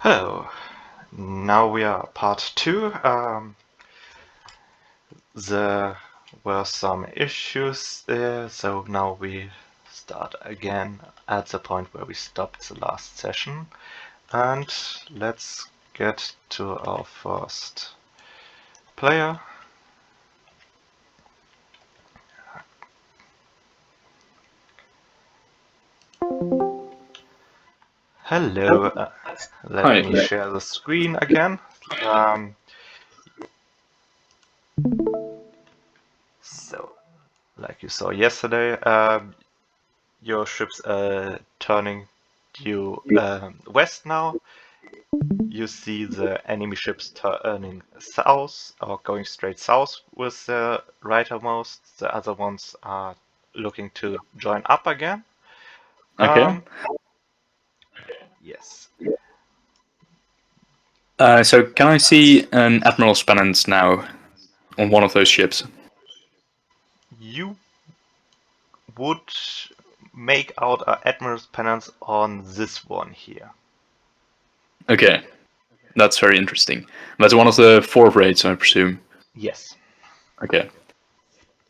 Hello. Now we are part 2. There were some issues there, so now we start again at the point where we stopped the last session. And let's get to our first player. Hello. Let Hi. me share the screen again. So, like you saw yesterday, your ship's turning due west now. You see the enemy ships turning south or going straight south with the rightermost. The other ones are looking to join up again. Okay. Yes. So can I see an Admiral's pennant now on one of those ships? You would make out an admiral's pennant on this one here. Okay, that's very interesting. That's one of the 4 raids, I presume. Yes. Okay.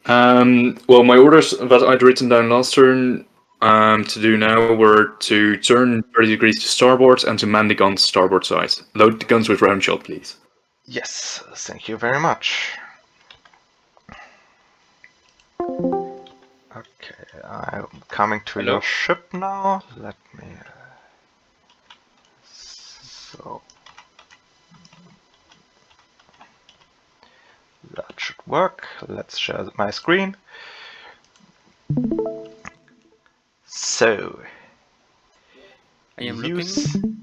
Well, my orders that I'd written down last turn to do now were to turn 30 degrees to starboard and to man the guns starboard side. Load the guns with round shot, please. Yes, thank you very much. Okay, I'm coming to Hello? your ship now. Let me. So that should work. Let's share my screen. So I am you looking.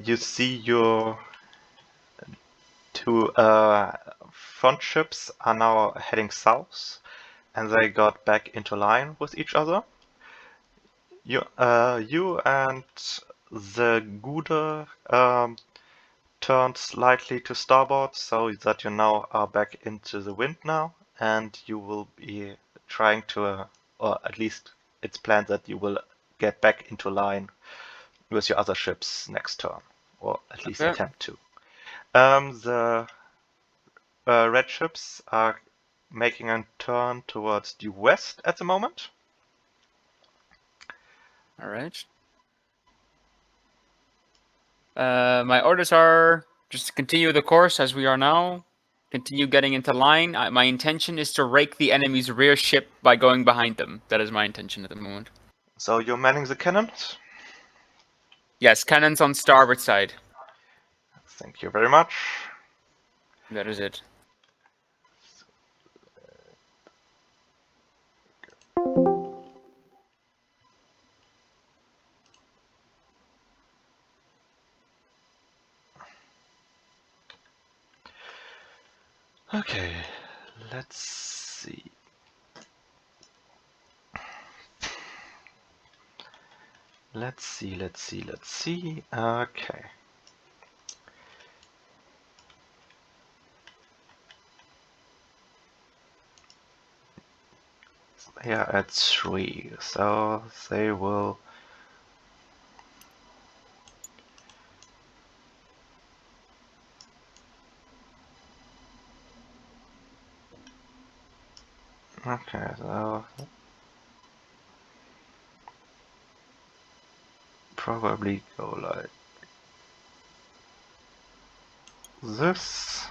you see your two front ships are now heading south, and they got back into line with each other. You and the Gude turned slightly to starboard, so that you now are back into the wind now, and you will be trying to, or at least it's planned that you will get back into line with your other ships next turn, or at least Okay. attempt to. The red ships are making a turn towards due west at the moment. All right. My orders are just to continue the course as we are now. Continue getting into line. My intention is to rake the enemy's rear ship by going behind them. That is my intention at the moment. So you're manning the cannons. Yes, cannons on starboard side. Thank you very much. That is it. Okay, let's see. Let's see. Okay. They are at 3, so they will. Okay, so probably go like this.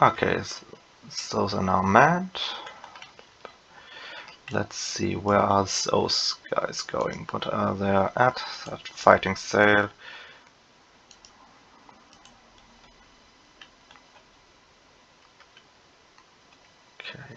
Okay, so those are now manned. Let's see, where are those guys going? What are they at? That fighting sail. Okay.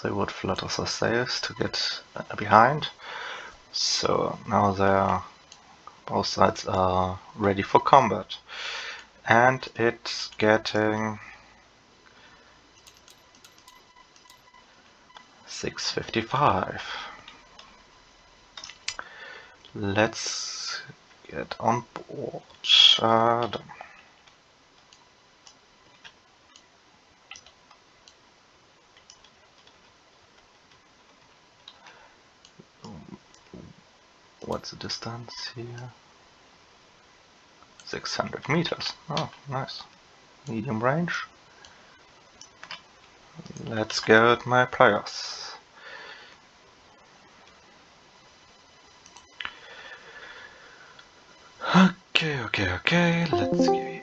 They would flutter the sails to get behind. So now both sides are ready for combat. And it's getting 6:55. Let's get on board. Done. What's the distance here? 600 meters. Oh, nice. Medium range. Let's get my pliers. Okay, let's see.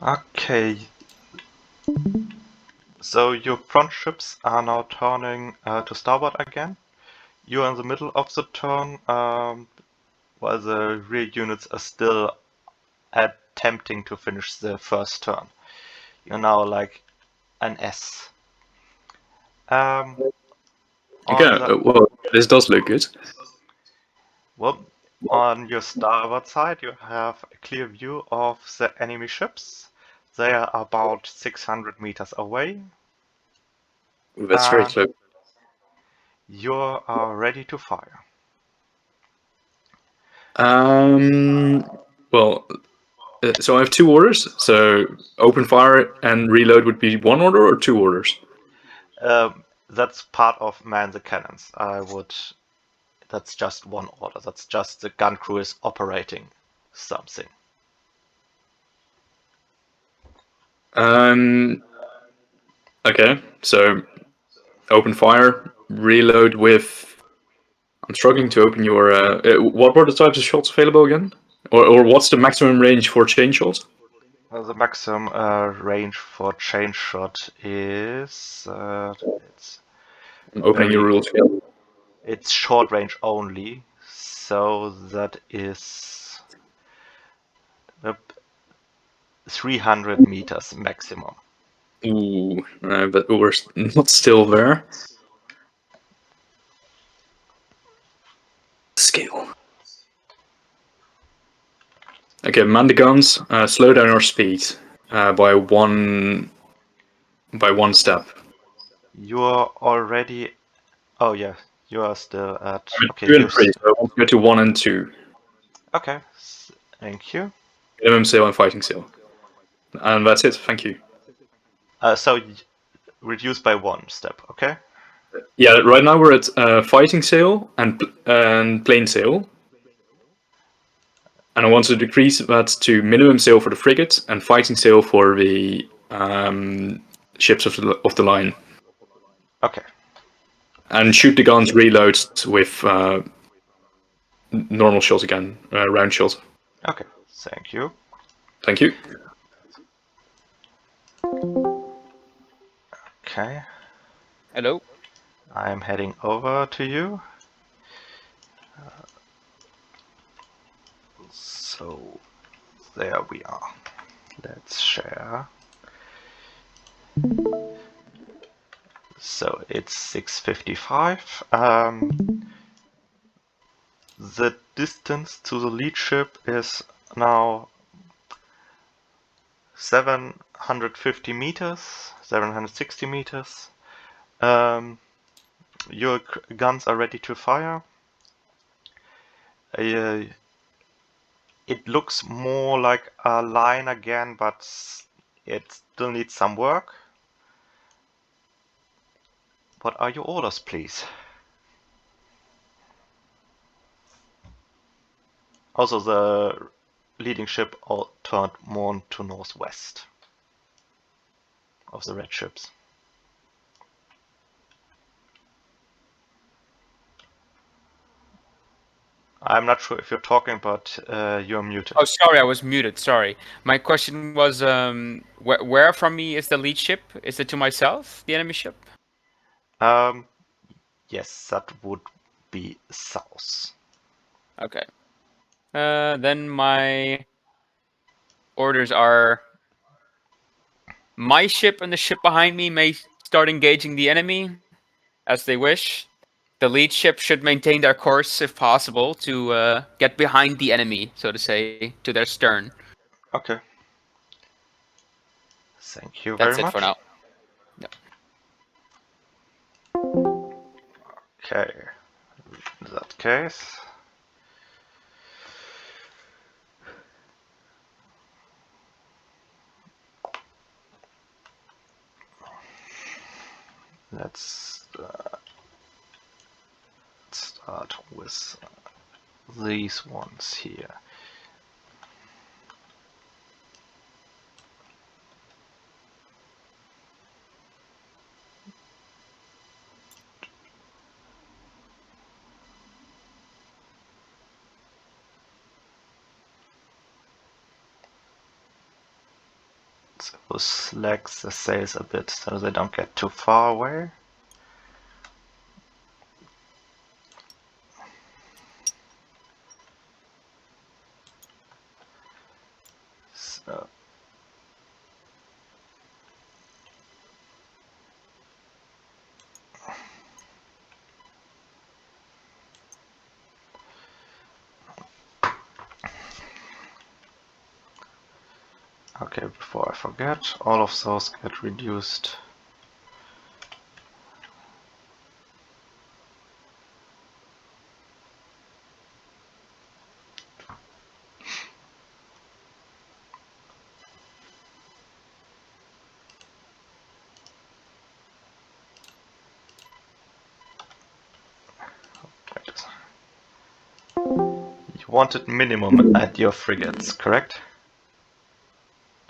Okay, so your front ships are now turning to starboard again. You're in the middle of the turn, while the rear units are still attempting to finish the first turn. You're now like an S. Okay, well, this does look good. Well, on your starboard side, you have a clear view of the enemy ships. They are about 600 meters away. That's very close. You are ready to fire. Well, so I have two orders. So open fire and reload would be one order or two orders? That's part of man the cannons. That's just one order. That's just the gun crew is operating something. Okay, so open fire, reload with. I'm struggling to open your. What were the types of shots available again? Or what's the maximum range for chain shots? The maximum range for chain shot is I'm opening your rules again. it's short range only, so that is 300 meters maximum. Ooh, but we're not still there. Scale. Okay, man the guns. Slow down our speed by one step. You're already. Oh yeah, you are still at. Okay, 2 and 3, so I want to go to 1 and 2. Okay, thank you. Minimum sail and fighting sail. And that's it, thank you. So reduce by one step, okay? Yeah, right now we're at fighting sail and plain sail. And I want to decrease that to minimum sail for the frigate and fighting sail for the ships of the line. Okay. And shoot the guns, reload with normal shots again, round shots. Okay, thank you. Thank you. Okay. Hello. I'm heading over to you. So there we are. let's share. So it's 6:55. The distance to the lead ship is now 750 meters, 760 meters. Your guns are ready to fire. It looks more like a line again, but it still needs some work. What are your orders, please? Also, the leading ship turned more to northwest of the red ships. I'm not sure if you're talking, but you're muted. Oh, sorry, I was muted. Sorry. My question was, where from me is the lead ship? Is it to myself, the enemy ship? Yes, that would be south. Okay. Then my orders are: my ship and the ship behind me may start engaging the enemy as they wish. The lead ship should maintain their course if possible to get behind the enemy, so to say, to their stern. Okay. Thank you That's very it much. for now. Okay. In that case, let's start with these ones here. So we'll slack the sails a bit so they don't get too far away. So okay, before I forget, all of those get reduced. You wanted minimum at your frigates, correct?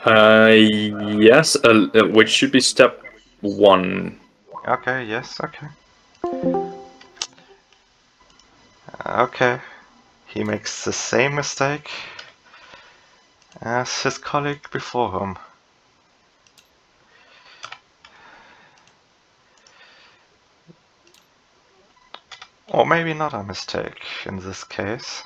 Yes, which should be step 1. Okay, yes, okay. Okay. He makes the same mistake as his colleague before him. Or maybe not a mistake in this case.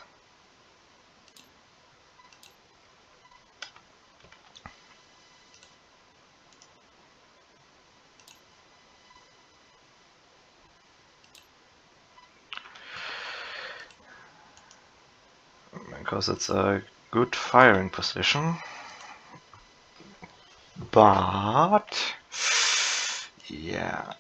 Because it's a good firing position. But yeah.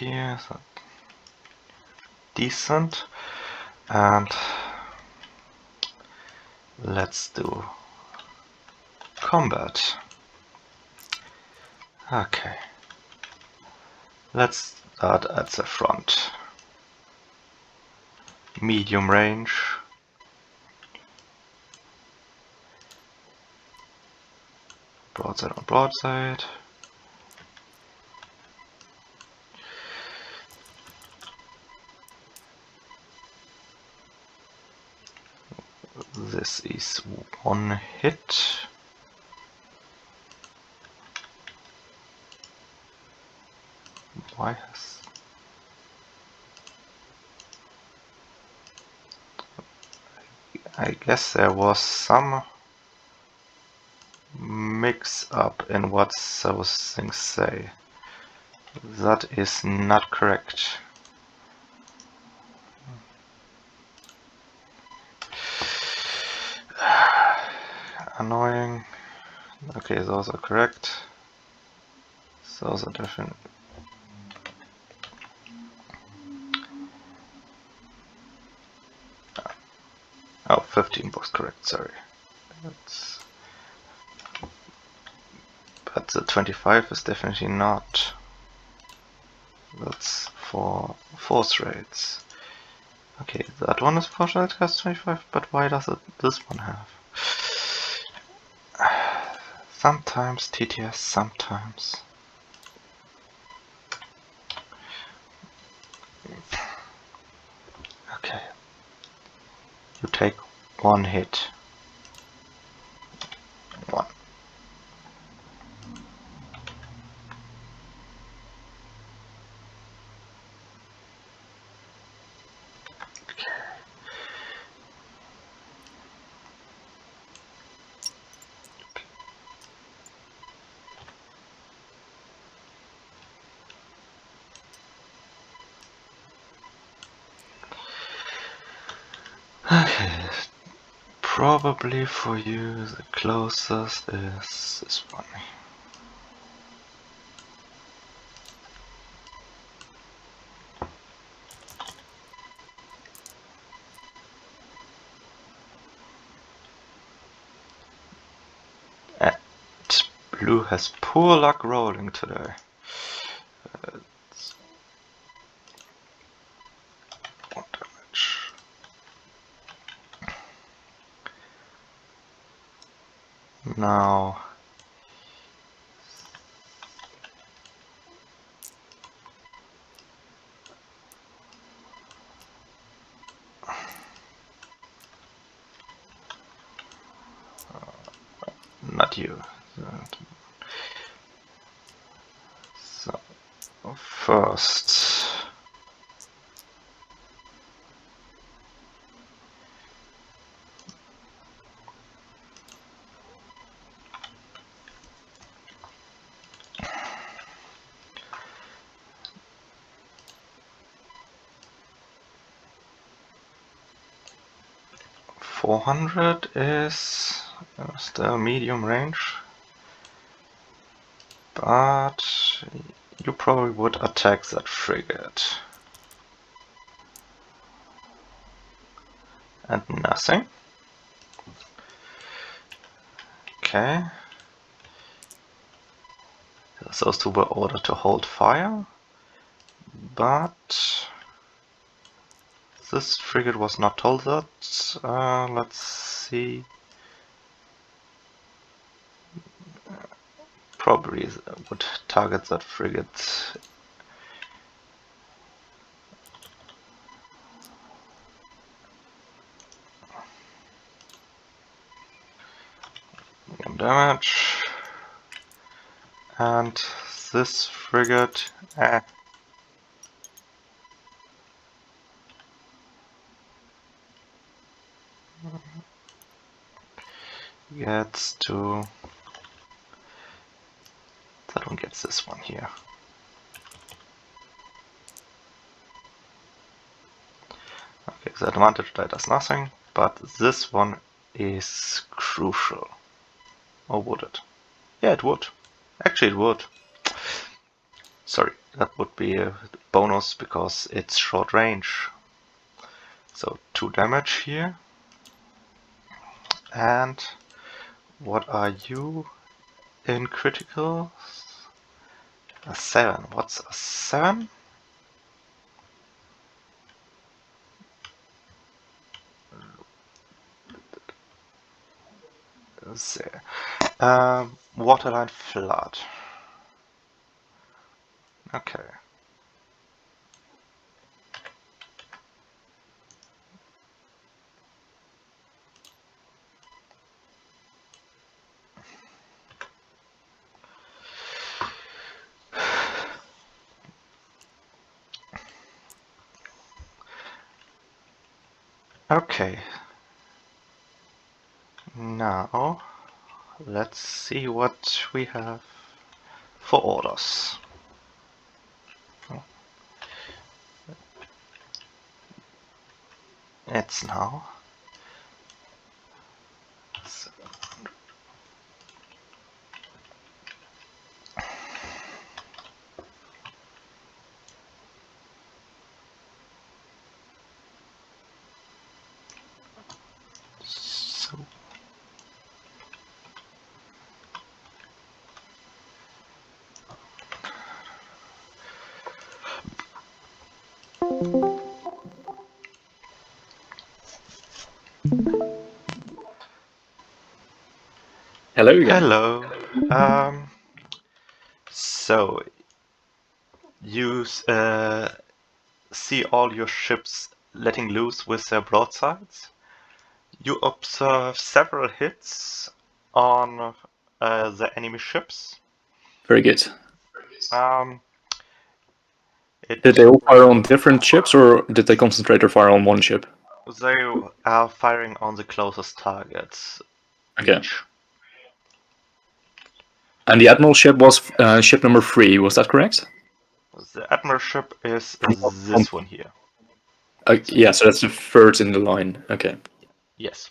here, so decent. And let's do combat. Okay. Let's start at the front. Medium range. Broadside on broadside. This is one hit. Why has... I guess there was some mix up in what those things say. That is not correct. Annoying. Okay, those are correct. Those are different. Oh, 15 was correct, sorry. But the 25 is definitely not. That's for force rates. Okay, that one is force rate has 25, but why does this one have? Sometimes TTS, sometimes. Okay. You take one hit. One. Okay, probably for you the closest is this one. And blue has poor luck rolling today. One damage. Now not you. So first .400 is still medium range, but you probably would attack that frigate. And nothing. Okay. Those two were ordered to hold fire, but this frigate was not told that. Let's see. Probably would target that frigate. One damage. And this frigate gets to... That one gets this one here. Okay, the advantage die does nothing, but this one is crucial. Or would it? Yeah, it would. Actually, it would. Sorry, that would be a bonus because it's short range. So 2 damage here. And what are you in critical? A 7. What's a 7? There. Waterline Flood. Okay. Okay. Now, let's see what we have for orders. It's now. So. Hello again. Hello. So you see all your ships letting loose with their broadsides. You observe several hits on the enemy ships. Very good. It Did they all fire on different ships, or did they concentrate their fire on one ship? They are firing on the closest targets. Okay. Each. And the Admiral ship was ship number 3, was that correct? The Admiral ship is this one here. Yeah, so that's the third in the line. Okay. Yes.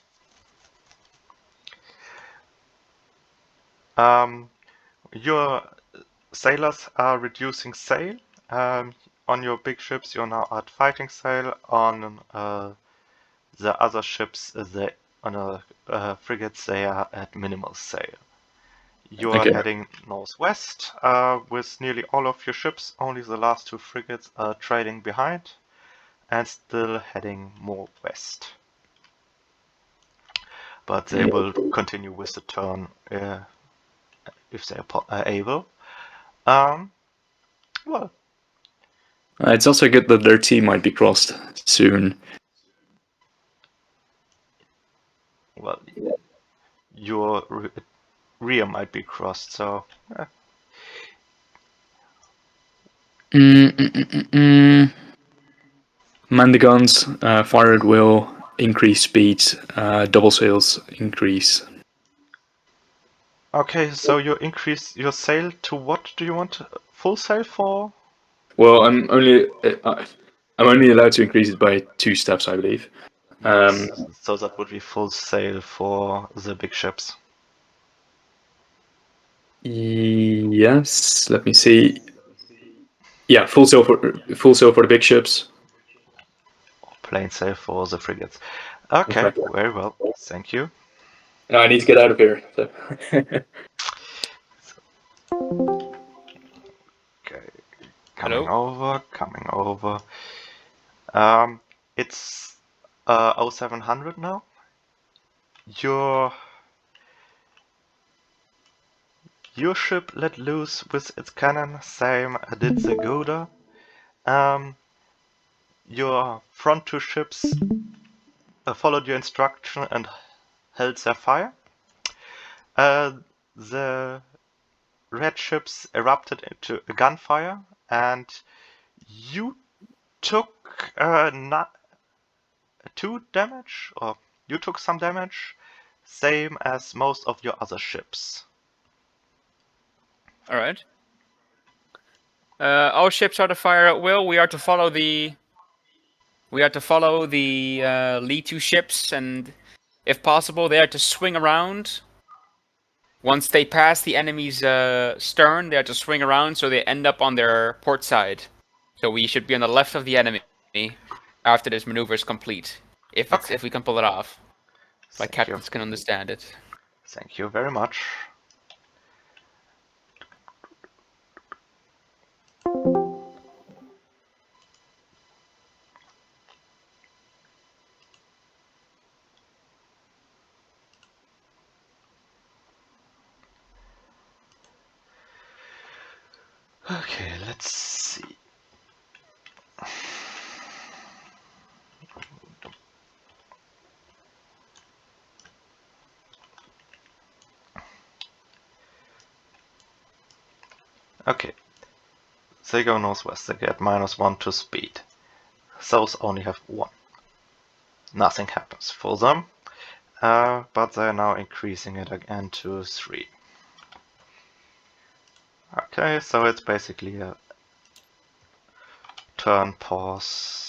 Your sailors are reducing sail. On your big ships, you're now at fighting sail. On the other ships, on frigates, they are at minimal sail. You are heading northwest with nearly all of your ships. Only the last 2 frigates are trailing behind and still heading more west. But they will continue with the turn if they are able. Well, it's also good that their team might be crossed soon. well, your rear might be crossed, so. Man the guns, fire at will, increase speed, double sails, increase. Okay, so you increase your sail to what do you want? Full sail for? Well, I'm only allowed to increase it by 2 steps, I believe. Yes, so that would be full sail for the big ships. Yes, let me see. Yeah, full sail for the big ships. Plain sail for the frigates. Okay, Exactly. very well. Thank you. Now I need to get out of here. So. Okay, coming over. It's 0700 now. Your ship let loose with its cannon, same did the Goda. Your front 2 ships followed your instruction and held their fire. The red ships erupted into a gunfire, and you took 2 damage, or you took some damage, same as most of your other ships. All right. All ships are to fire at will. We are to follow the lead 2 ships, and if possible, they are to swing around Once they pass the enemy's stern, they have to swing around so they end up on their port side. So we should be on the left of the enemy after this maneuver is complete. If we can pull it off. My Thank you. captains can understand it. Thank you very much. Okay, let's see. Okay, they go northwest, they get -1 to speed. Those only have 1. Nothing happens for them, but they're now increasing it again to 3. Okay, so it's basically a turn pause.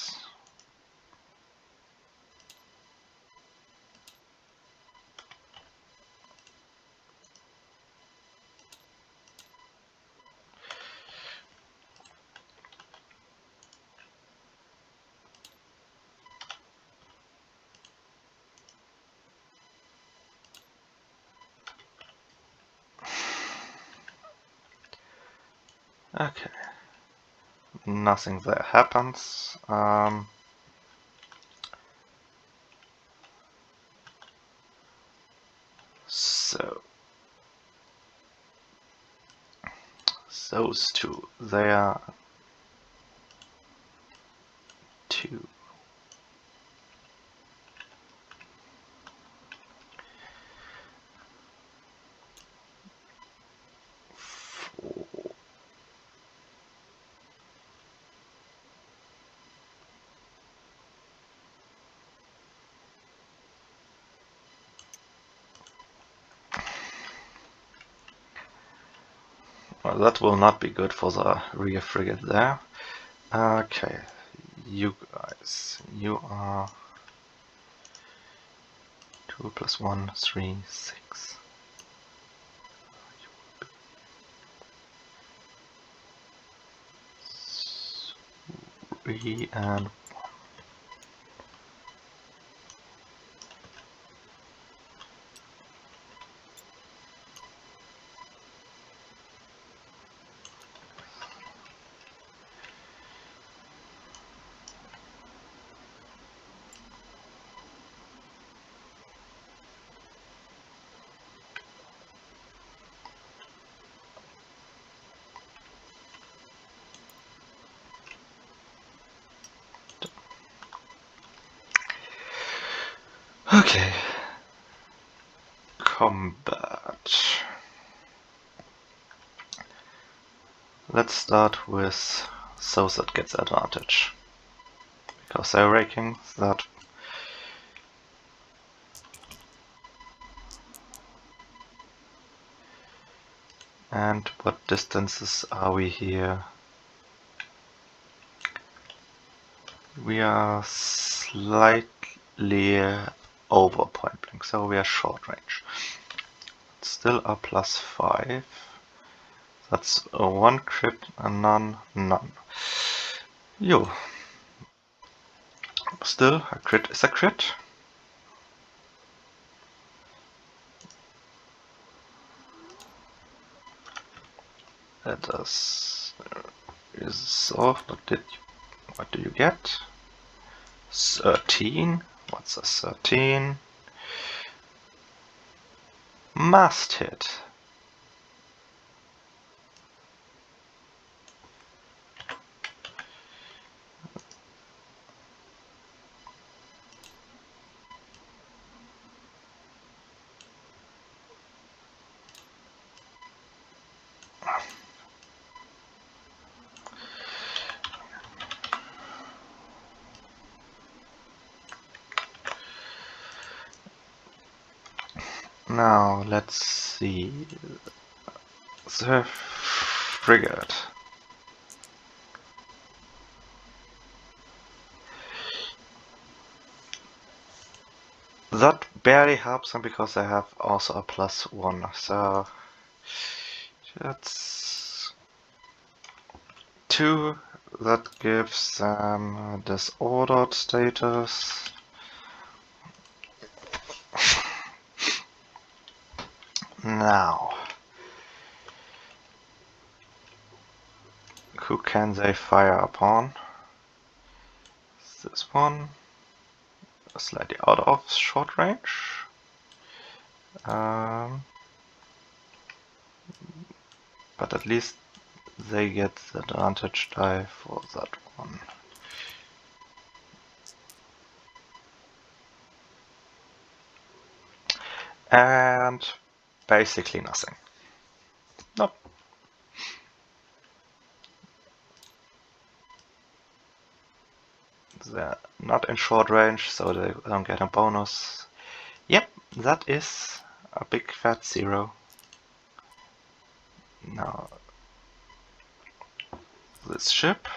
Okay, nothing there happens. So those two, they are 2. Well, that will not be good for the rear frigate there. Okay, you guys, you are 2 + 1, 3, 6. 3 and 1. Okay. Combat. Let's start with those that gets advantage. Because they're raking that. And what distances are we here? We are slightly over point blank, so we are short range. Still a +5. That's a 1 crit, a none. Yo. Still, a crit is a crit. Let us resolve. What do you get? 13. What's a 13? Must hit. Now let's see the frigate. That barely helps them because they have also a +1, so that's 2. That gives them disordered status. Now, who can they fire upon? This one, slightly out of short range. But at least they get the advantage die for that one. And basically nothing. Nope. They're not in short range, so they don't get a bonus. Yep, that is a big fat 0. Now, this ship,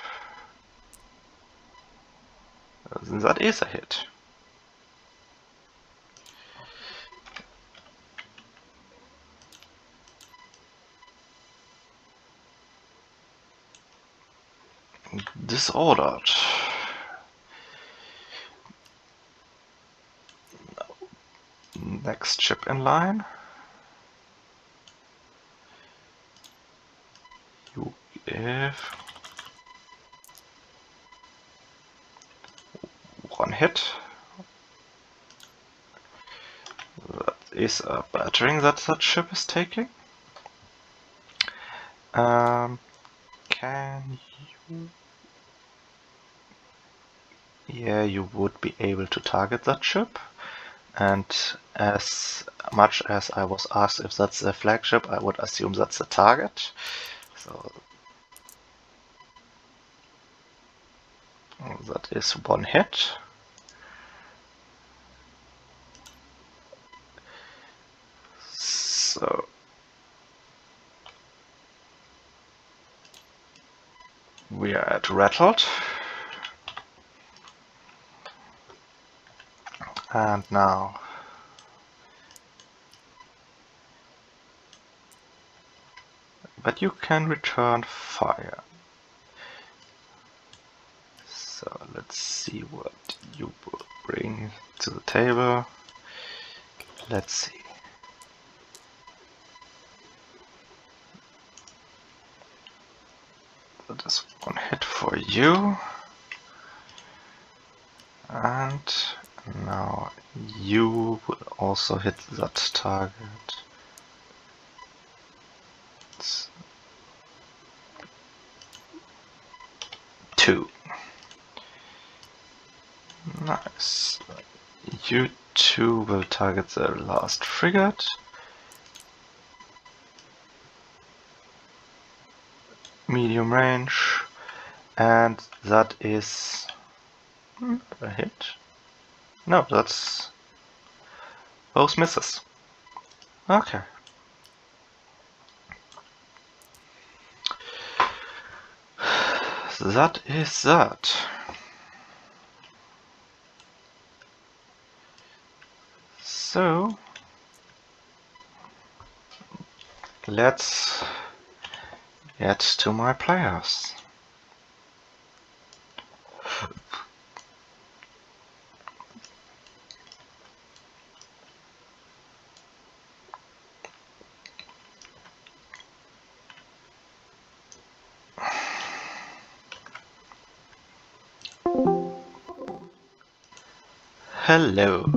that is a hit. Disordered. Next ship in line. You give 1 hit. That is a battering that ship is taking. Can you... Yeah, you would be able to target that ship. And as much as I was asked if that's a flagship, I would assume that's a target. So that is 1 hit. So we are at rattled. And now but you can return fire. So let's see what you will bring to the table. Let's see. That is 1 hit for you. And now you will also hit that target. It's 2. Nice. You 2 will target the last frigate. Medium range. And that is a hit. No, that's both misses. Okay. That is that. So let's get to my players. Hello.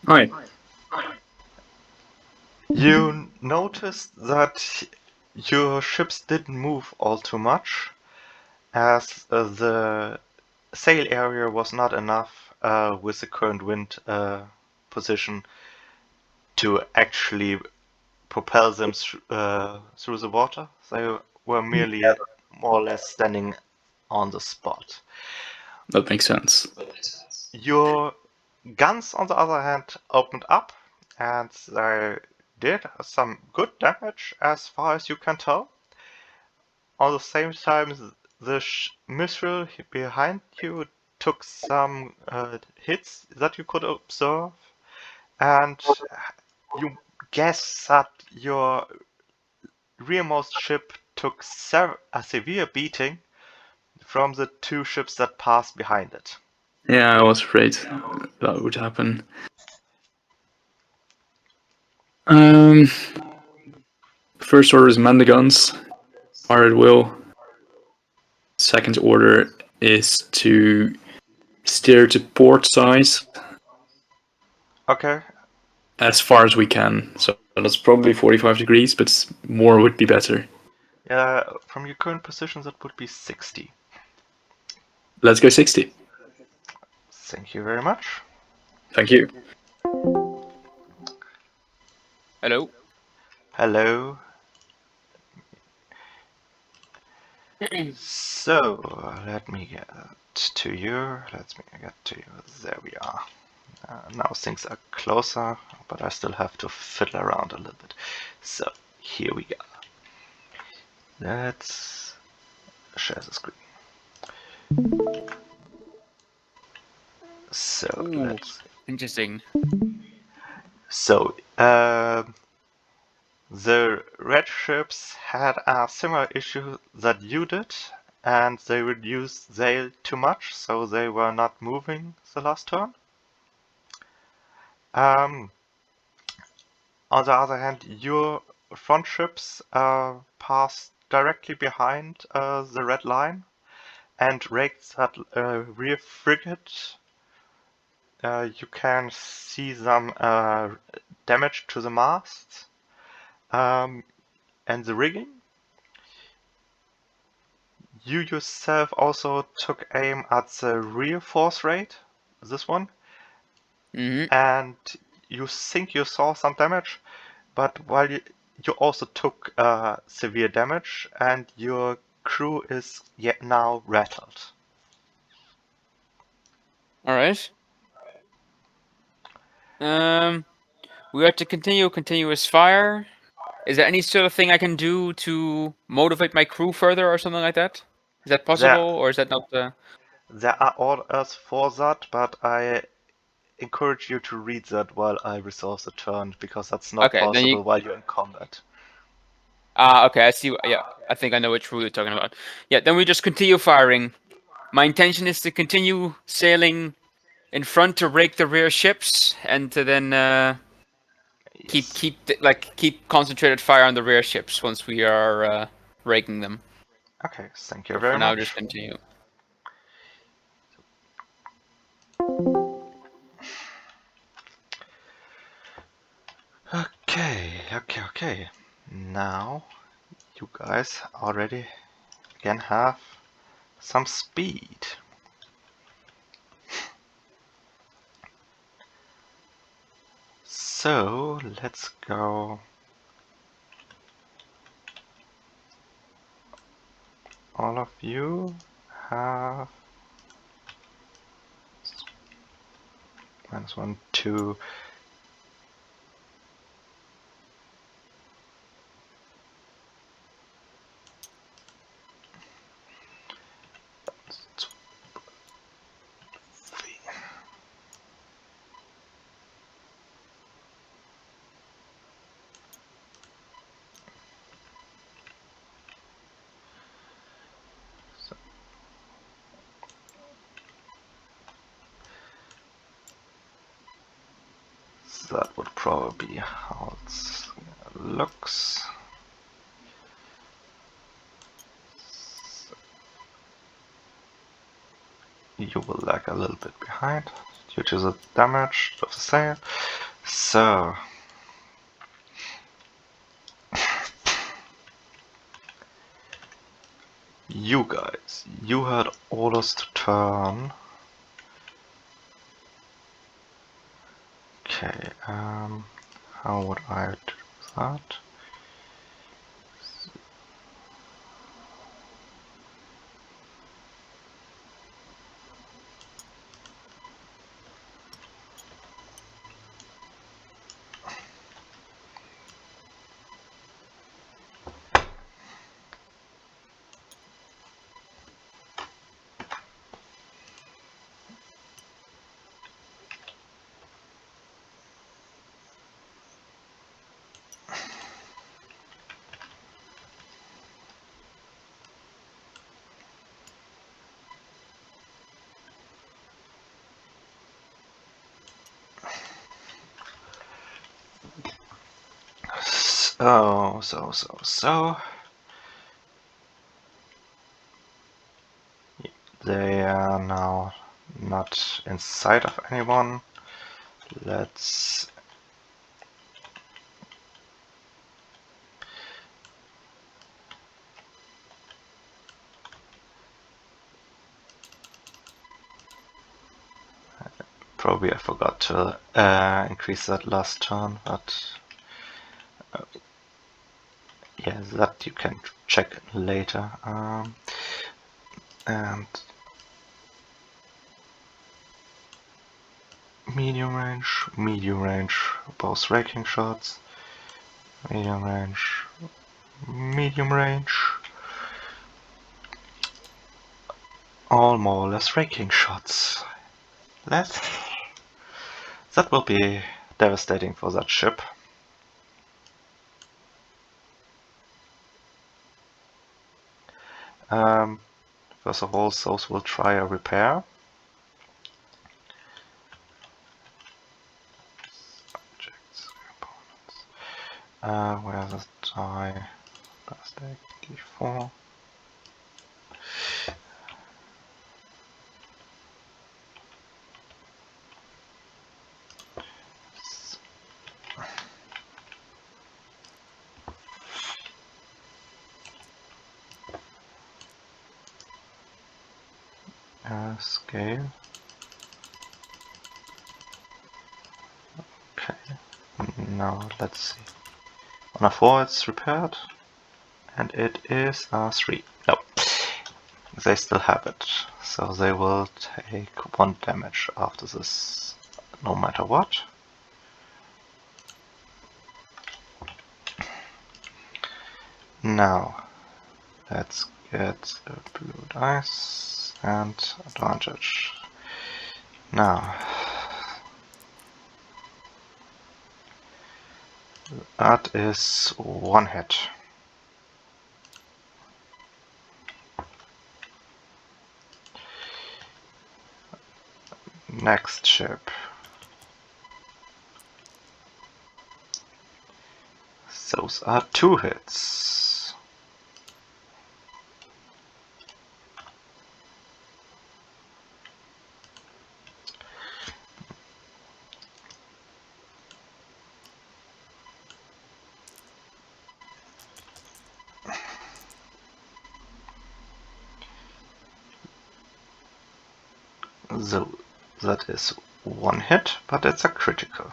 Hi. You noticed that your ships didn't move all too much, as the sail area was not enough with the current wind position to actually propel them through the water. They were merely more or less standing on the spot. That makes sense. Your guns, on the other hand, opened up, and they did some good damage as far as you can tell. At the same time, the missile behind you took some hits that you could observe, and you guess that your rearmost ship took a severe beating from the two ships that passed behind it. Yeah, I was afraid that would happen. First order is man the guns, fire at will. Second order is to steer to port side Okay. as far as we can. So that's probably 45 degrees, but more would be better. From your current position, that would be 60. Let's go 60. Thank you very much. Thank you. Hello. Hello. So, let me get to you. Let me get to you. There we are. Now things are closer, but I still have to fiddle around a little bit. So, here we go. Let's share the screen. So, Ooh, let's... interesting. So, the red ships had a similar issue that you did, and they reduced sail too much, so they were not moving the last turn. On the other hand, your front ships passed directly behind the red line and raked that rear frigate. You can see some damage to the masts and the rigging. You yourself also took aim at the rear force rate, this one, and you think you saw some damage, but while you also took severe damage, and your crew is yet now rattled. All right. We are to continue continuous fire. Is there any sort of thing I can do to motivate my crew further or something like that? Is that possible, or is that not? There are orders for that, but I encourage you to read that while I resolve the turn, because that's not Okay, then you. possible while you're in combat. Okay, I see. Yeah, I think I know which rule you're talking about. Yeah, then we just continue firing. My intention is to continue sailing in front to rake the rear ships, and to then Yes. keep concentrated fire on the rear ships once we are raking them. Okay, thank you But very for now, much. just continue. Okay. Now, you guys already can have some speed. So, let's go. All of you have -1, 2. So that would probably be how it looks. You will lag a little bit behind due to the damage of the sail. So, you guys, you had orders to turn. Okay, how would I do that? Oh, so. They are now not in sight of anyone. Let's probably I forgot to increase that last turn, but yeah, that you can check later. And medium range, both raking shots, medium range, all more or less raking shots. That will be devastating for that ship. First of all, those will try a repair. Subjects, components. Where's the die? Last deck, D4. Scale. Okay. Now let's see. On a 4 it's repaired, and it is a 3. No. They still have it, so they will take 1 damage after this, no matter what. Now, let's get a blue dice and advantage. Now, that is 1 hit. Next ship. Those are 2 hits. So that is 1 hit, but it's a critical.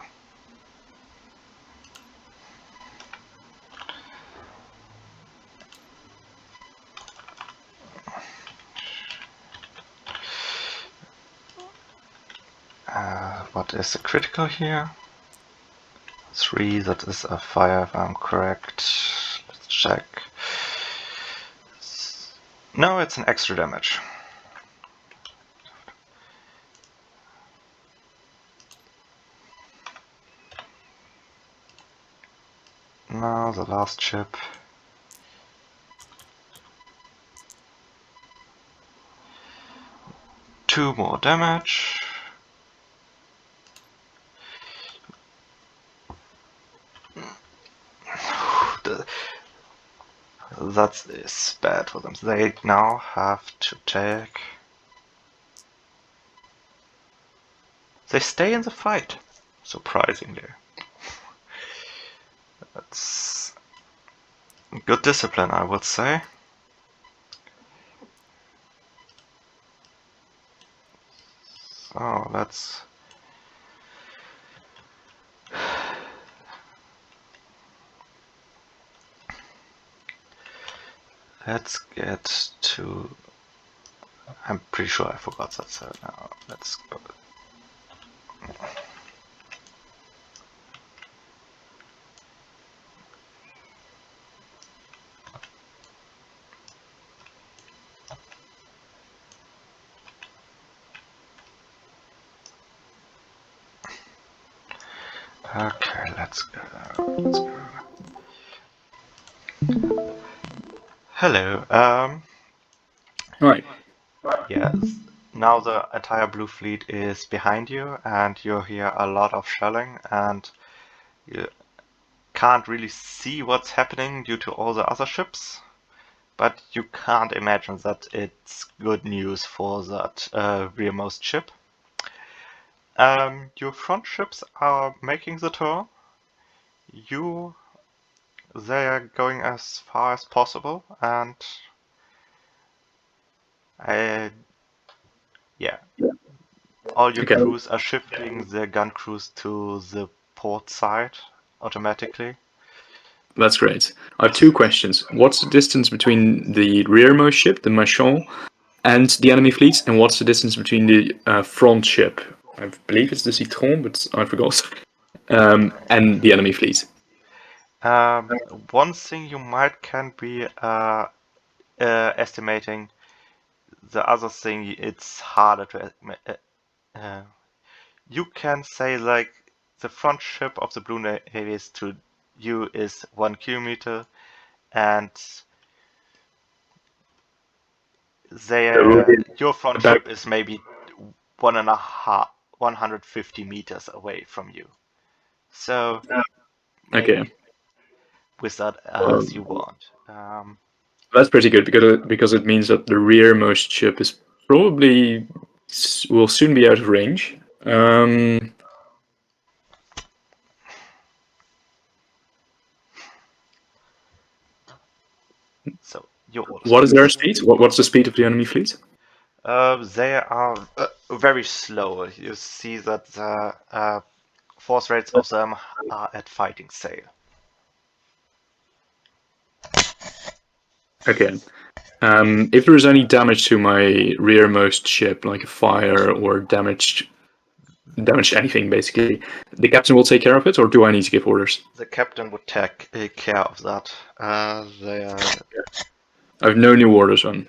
What is the critical here? 3, that is a fire if I'm correct. Let's check. No, it's an extra damage. Now the last ship. Two more damage. That is bad for them. They now have to take... They stay in the fight, surprisingly. That's good discipline, I would say. So let's... Let's get to... I'm pretty sure I forgot that, so now let's go. Okay, let's go. Hello, Right. yes. Now the entire blue fleet is behind you, and you hear a lot of shelling, and you can't really see what's happening due to all the other ships, but you can't imagine that it's good news for that rearmost ship. Your front ships are making the turn. They are going as far as possible, and yeah, all your Okay. crews are shifting their gun crews to the port side automatically. That's great. I have two questions. What's the distance between the rearmost ship, the Machon, and the enemy fleet? And what's the distance between the front ship? I believe it's the Citron, but I forgot. And the enemy fleet. One thing you can be estimating. The other thing, it's harder to you can say like the front ship of the Blue Navy to you is 1 kilometer, and your front about- ship is maybe 150 meters away from you. So make Okay. with that as you want. That's pretty good because it means that the rearmost ship is probably will soon be out of range. So your orders. What is their speed? What's the speed of the enemy fleet? They are very slow. You see that the force rates of them are at fighting sail. Okay. If there is any damage to my rearmost ship, like a fire or damaged anything, basically, the captain will take care of it, or do I need to give orders? The captain would take care of that. I have no new orders on.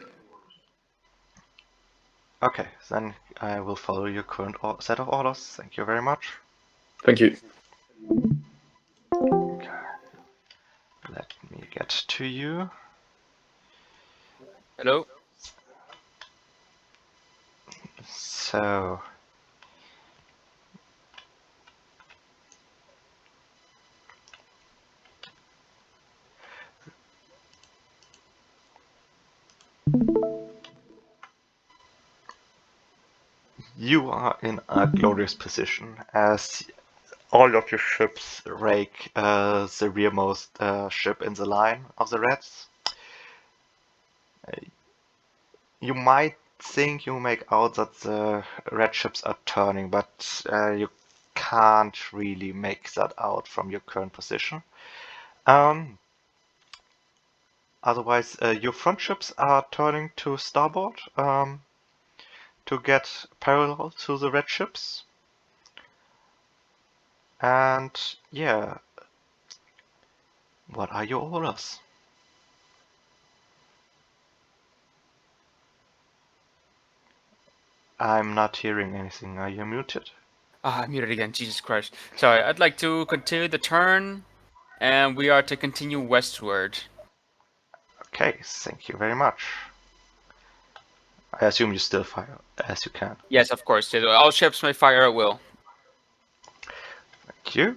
Okay, then I will follow your current set of orders. Thank you very much. Thank you. Let me get to you. Hello. So, you are in a glorious position as all of your ships rake the rearmost ship in the line of the Reds. You might think you make out that the red ships are turning, but you can't really make that out from your current position. Otherwise, your front ships are turning to starboard to get parallel to the red ships. And yeah, what are your orders? I'm not hearing anything. Are you muted? Ah, I'm muted again. Jesus Christ. Sorry. I'd like to continue the turn, and we are to continue westward. Okay, thank you very much. I assume you still fire as you can. Yes, of course. All ships may fire at will. Thank you.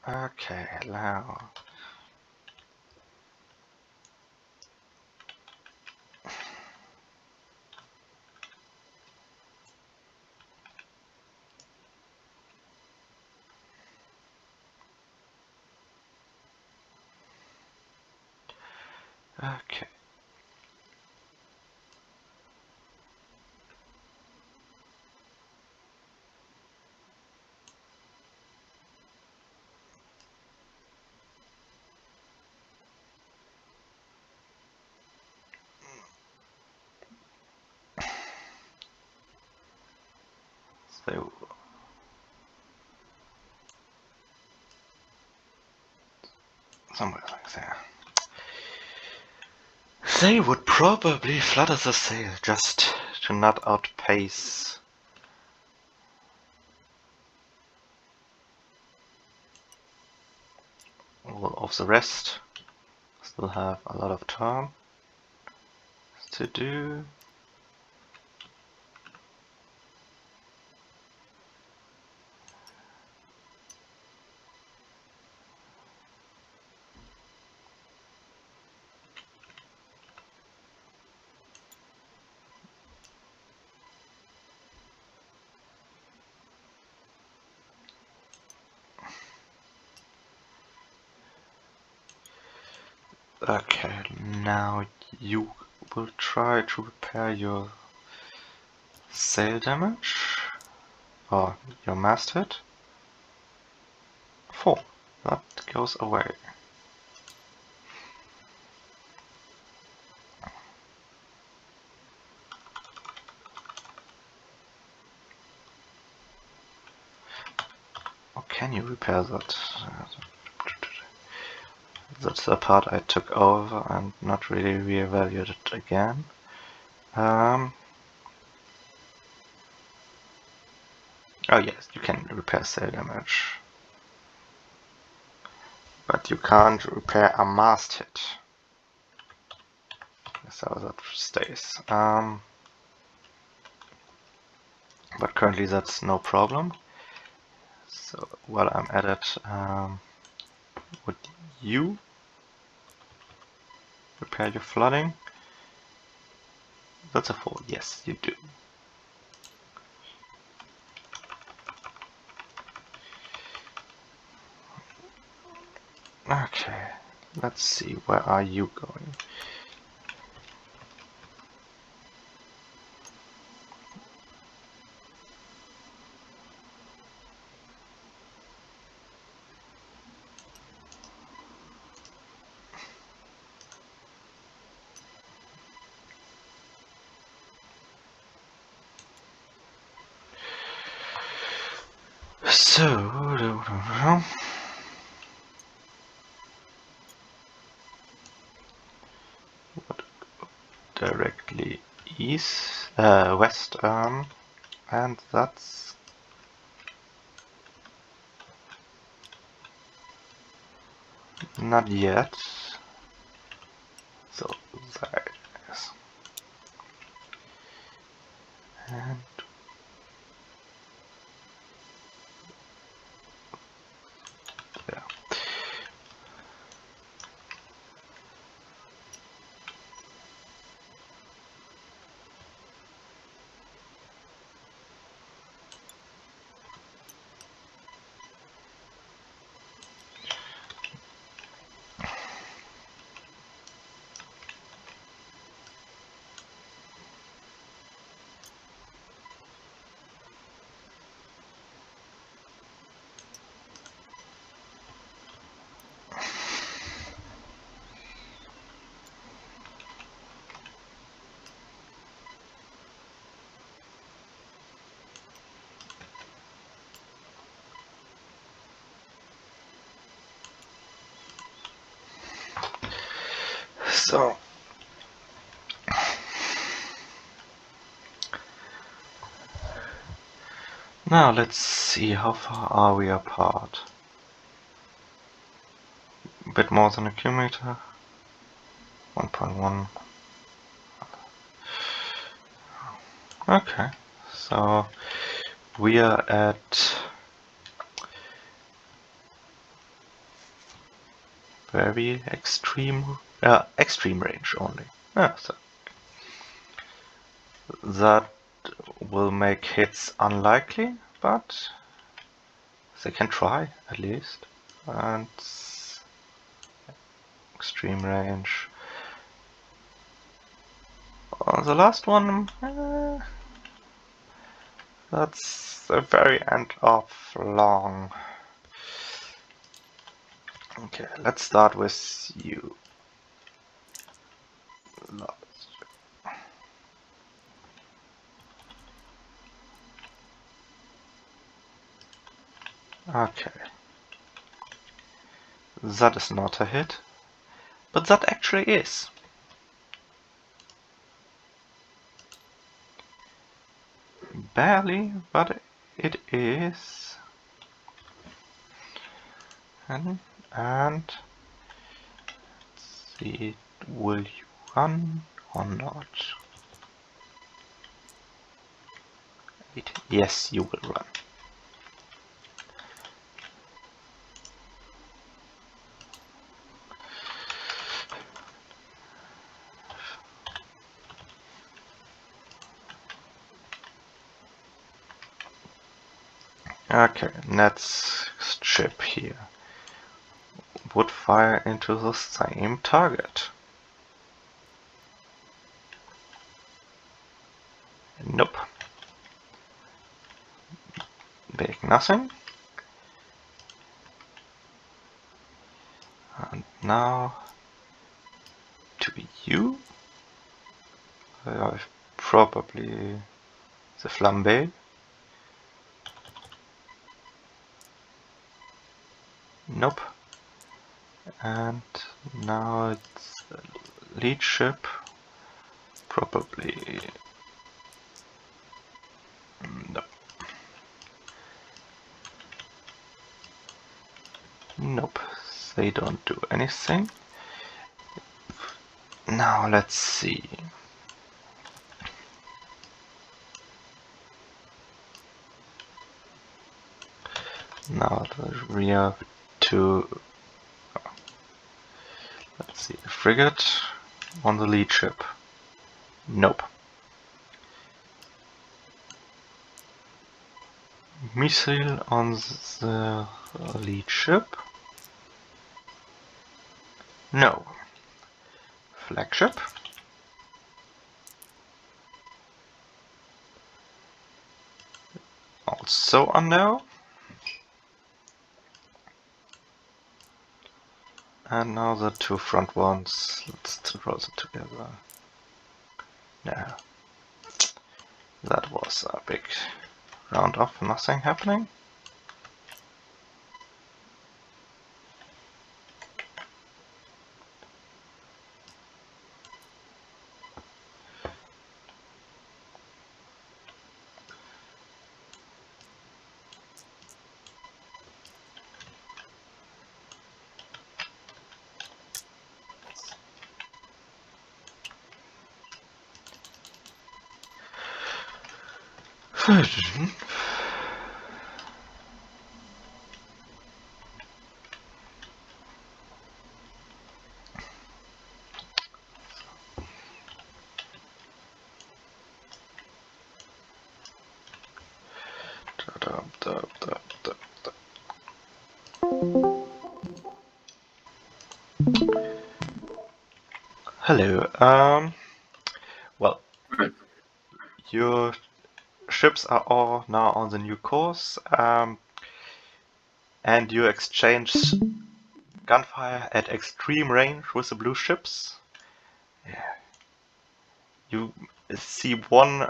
Okay, now. Okay. So somewhere like there. They would probably flutter the sail just to not outpace all of the rest. Still have a lot of turn to do. Okay, now you will try to repair your sail damage or your masthead. 4. That goes away. Or can you repair that? That's the part I took over and not really reevaluated again. Oh yes, you can repair sail damage. But you can't repair a masthead. So that stays. But currently that's no problem. So while I'm at it, would you repair your flooding? That's a 4. Yes, you do. Okay, let's see. Where are you going? So, directly west, and that's not yet. So there it is. And there. So now let's see, how far are we apart? A bit more than a kilometer. 1.1. Okay, so we are at very extreme range only. So that will make hits unlikely, but they can try at least. And extreme range. The last one, that's the very end of long. Okay, let's start with you. Okay. That is not a hit, but that actually is. Barely, but it is. And let's see, will you run or not? Yes, you will run. Okay, next ship here. would fire into the same target. Nope. Big nothing. And now to you. Probably the flambe. Nope. And now it's the lead ship. Probably. Nope. Nope. They don't do anything. Now let's see. Now we have to. Let's see. Frigate on the lead ship. Nope. Missile on the lead ship. No. Flagship. Also a no. And now the two front ones. Let's throw them together. No. That was a big round of nothing happening. Hello. Well, your ships are all now on the new course, and you exchange gunfire at extreme range with the blue ships. Yeah. You see one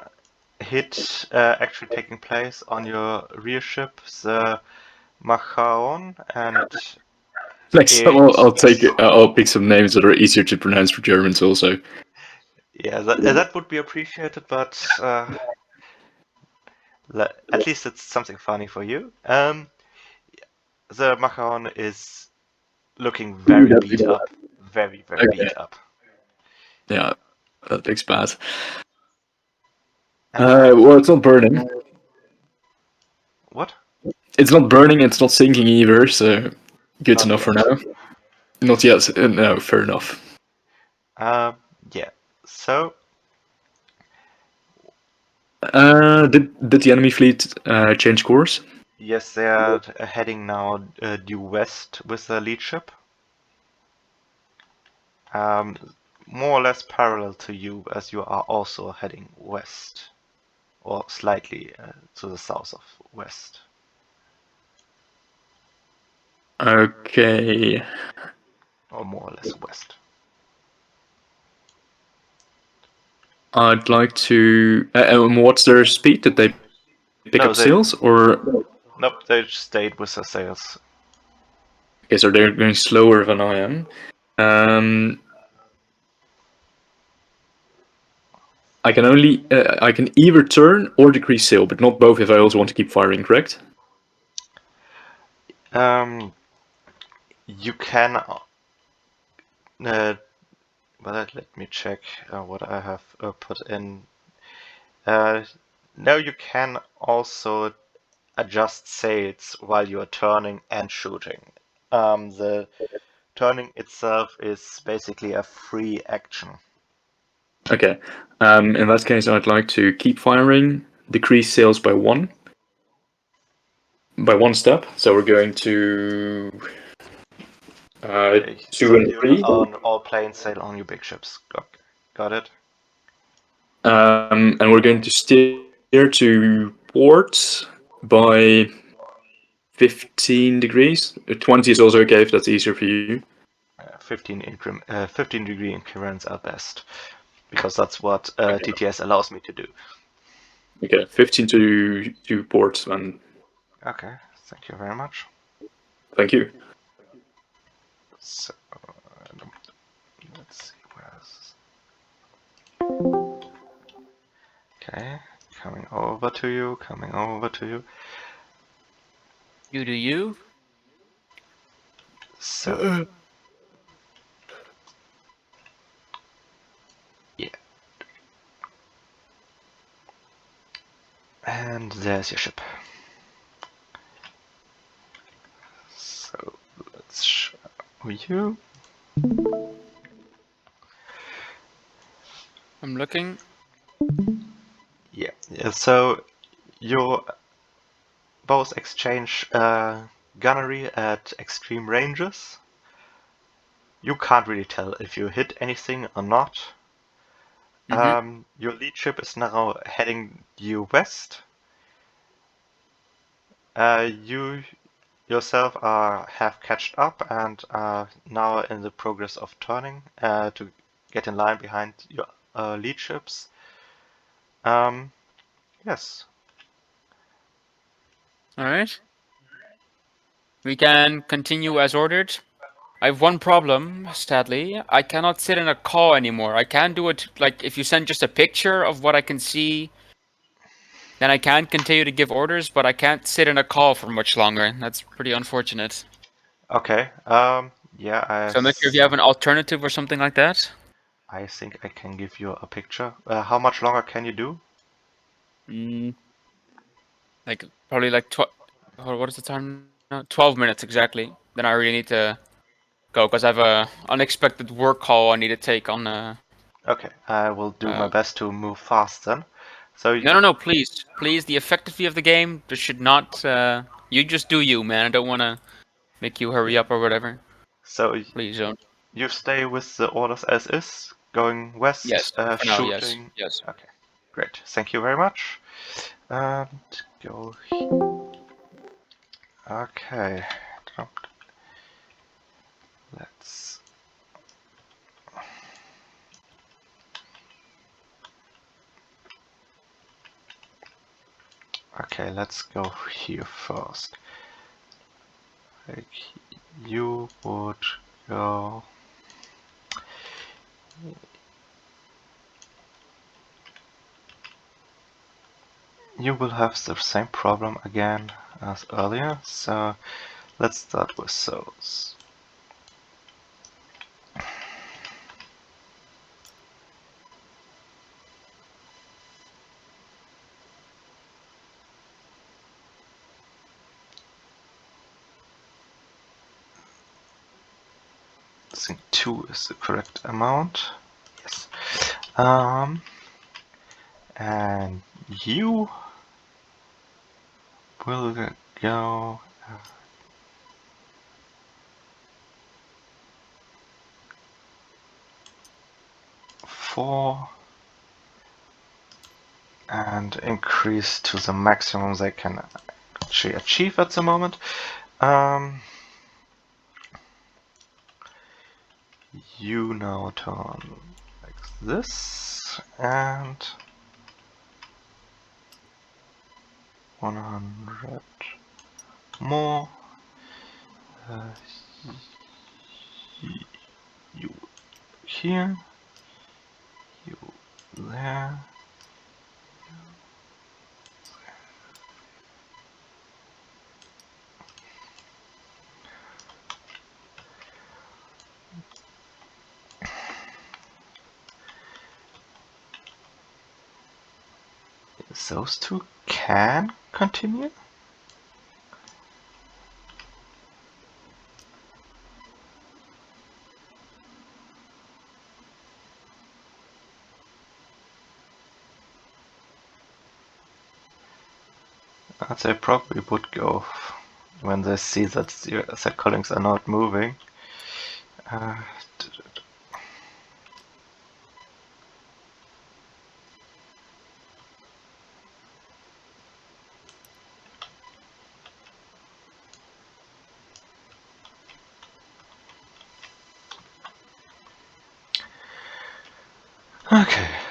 hit actually taking place on your rear ship, the Machaon, and Next time I'll take it. I'll pick some names that are easier to pronounce for Germans also. yeah, that would be appreciated, but at least it's something funny for you. The Machaon is looking very beat up, very beat up. Yeah, that looks bad. Well, it's not burning. What? It's not burning. It's not sinking either. So good Not enough yet. for now. Not yet. No, fair enough. Yeah. So. Did the enemy fleet change course? Yes, they are heading now due west with the lead ship. More or less parallel to you, as you are also heading west, or slightly to the south of west. Okay. Or more or less west. I'd like to. What's their speed? Did they pick up sails or? Nope, they stayed with the sails. Okay, so they're going slower than I am. I can only I can either turn or decrease sail, but not both if I also want to keep firing, correct? You can. But let me check what I have put in. No, you can also adjust sails while you are turning and shooting. The turning itself is basically a free action. Okay. In that case, I'd like to keep firing, decrease sails by one step. So we're going to Okay, 2 so and you're 3. on all plain sail on your big ships. Got it. And we're going to steer to port by 15 degrees. 20 is also okay if that's easier for you. 15 degree increments are best, because that's what TTS allows me to do. Okay, 15 to port, and Okay, thank you very much. thank you. So, let's see, where's... Okay, coming over to you, You do you. So, yeah. And there's your ship. So, let's show you. I'm looking. Yeah, so you both exchange gunnery at extreme ranges. You can't really tell if you hit anything or not. Your lead ship is now heading due west. You yourself have catched up and are now in the progress of turning to get in line behind your lead ships. Yes. Alright. We can continue as ordered. I have one problem, sadly. I cannot sit in a call anymore. I can do it, like, if you send just a picture of what I can see, then I can continue to give orders, but I can't sit in a call for much longer. That's pretty unfortunate. Okay. Yeah, So I'm not sure if you have an alternative or something like that. I think I can give you a picture. How much longer can you do? Like, probably like, what is the time now? 12 minutes exactly. Then I really need to go, because I have a unexpected work call I need to take on Okay, I will do my best to move fast then. So No, please. Please, the effectivity of the game, this should not, you just do you, man. I don't want to make you hurry up or whatever. so Please don't. you stay with the orders as is, going west, Yes, for now, yes. shooting. Yes. Okay, great. Thank you very much. And go. Okay. Let's. Okay, let's go here first. Like, you would go. You will have the same problem again as earlier, so let's start with those. I think 2 is the correct amount. Yes. And you will go 4 and increase to the maximum they can actually achieve at the moment. You now turn like this and 100 more. You here, you there. Those two can continue. They probably would go when they see that their colleagues are not moving. Uh,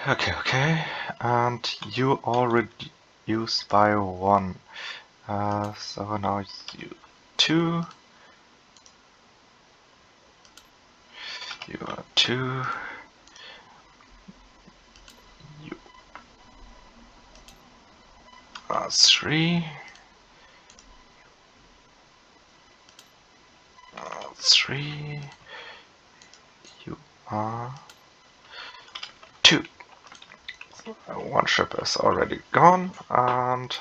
okay. And you already used by 1. So now it's you 2. You are 2. You are 3. 3. You are 2. One ship is already gone, and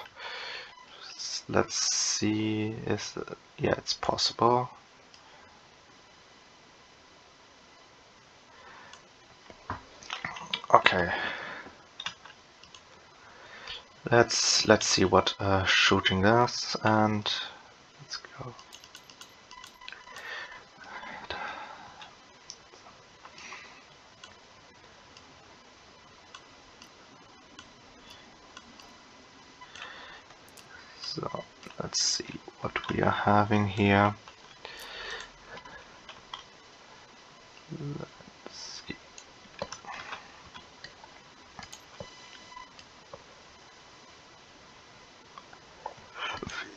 let's see. Yeah, it's possible. Okay. Let's see what shooting does, and let's go. So let's see what we are having here. Let's see.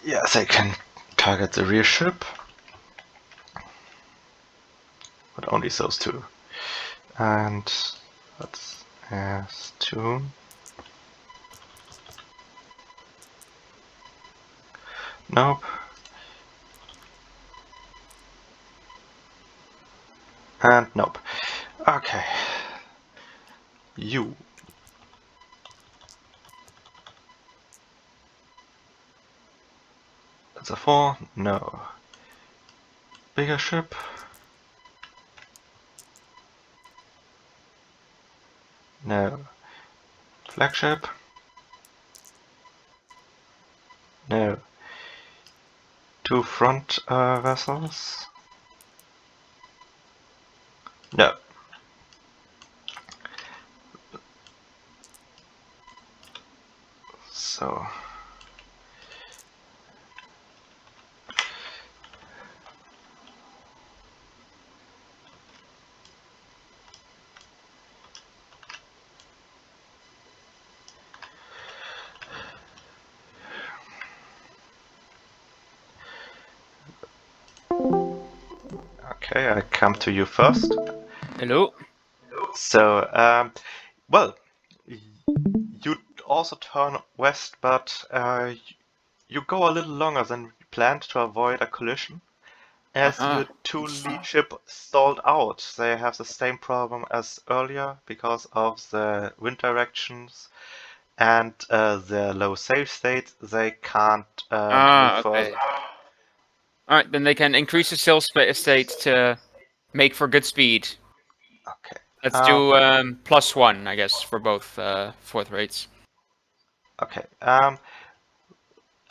Yes, I can target the rear ship, but only those 2. And that's S2. Nope. And nope. Okay. You. That's a 4. No. Bigger ship. No. Flagship. No. 2 front vessels. No. So. Okay, I come to you first. Hello. So, well, you also turn west, but you go a little longer than planned to avoid a collision. As your 2 lead ship stalled out, they have the same problem as earlier because of the wind directions and the low save state. They can't move Okay. further. All right, then they can increase the sail state to make for good speed. Okay. Let's do +1, I guess, for both 4th rates. Okay.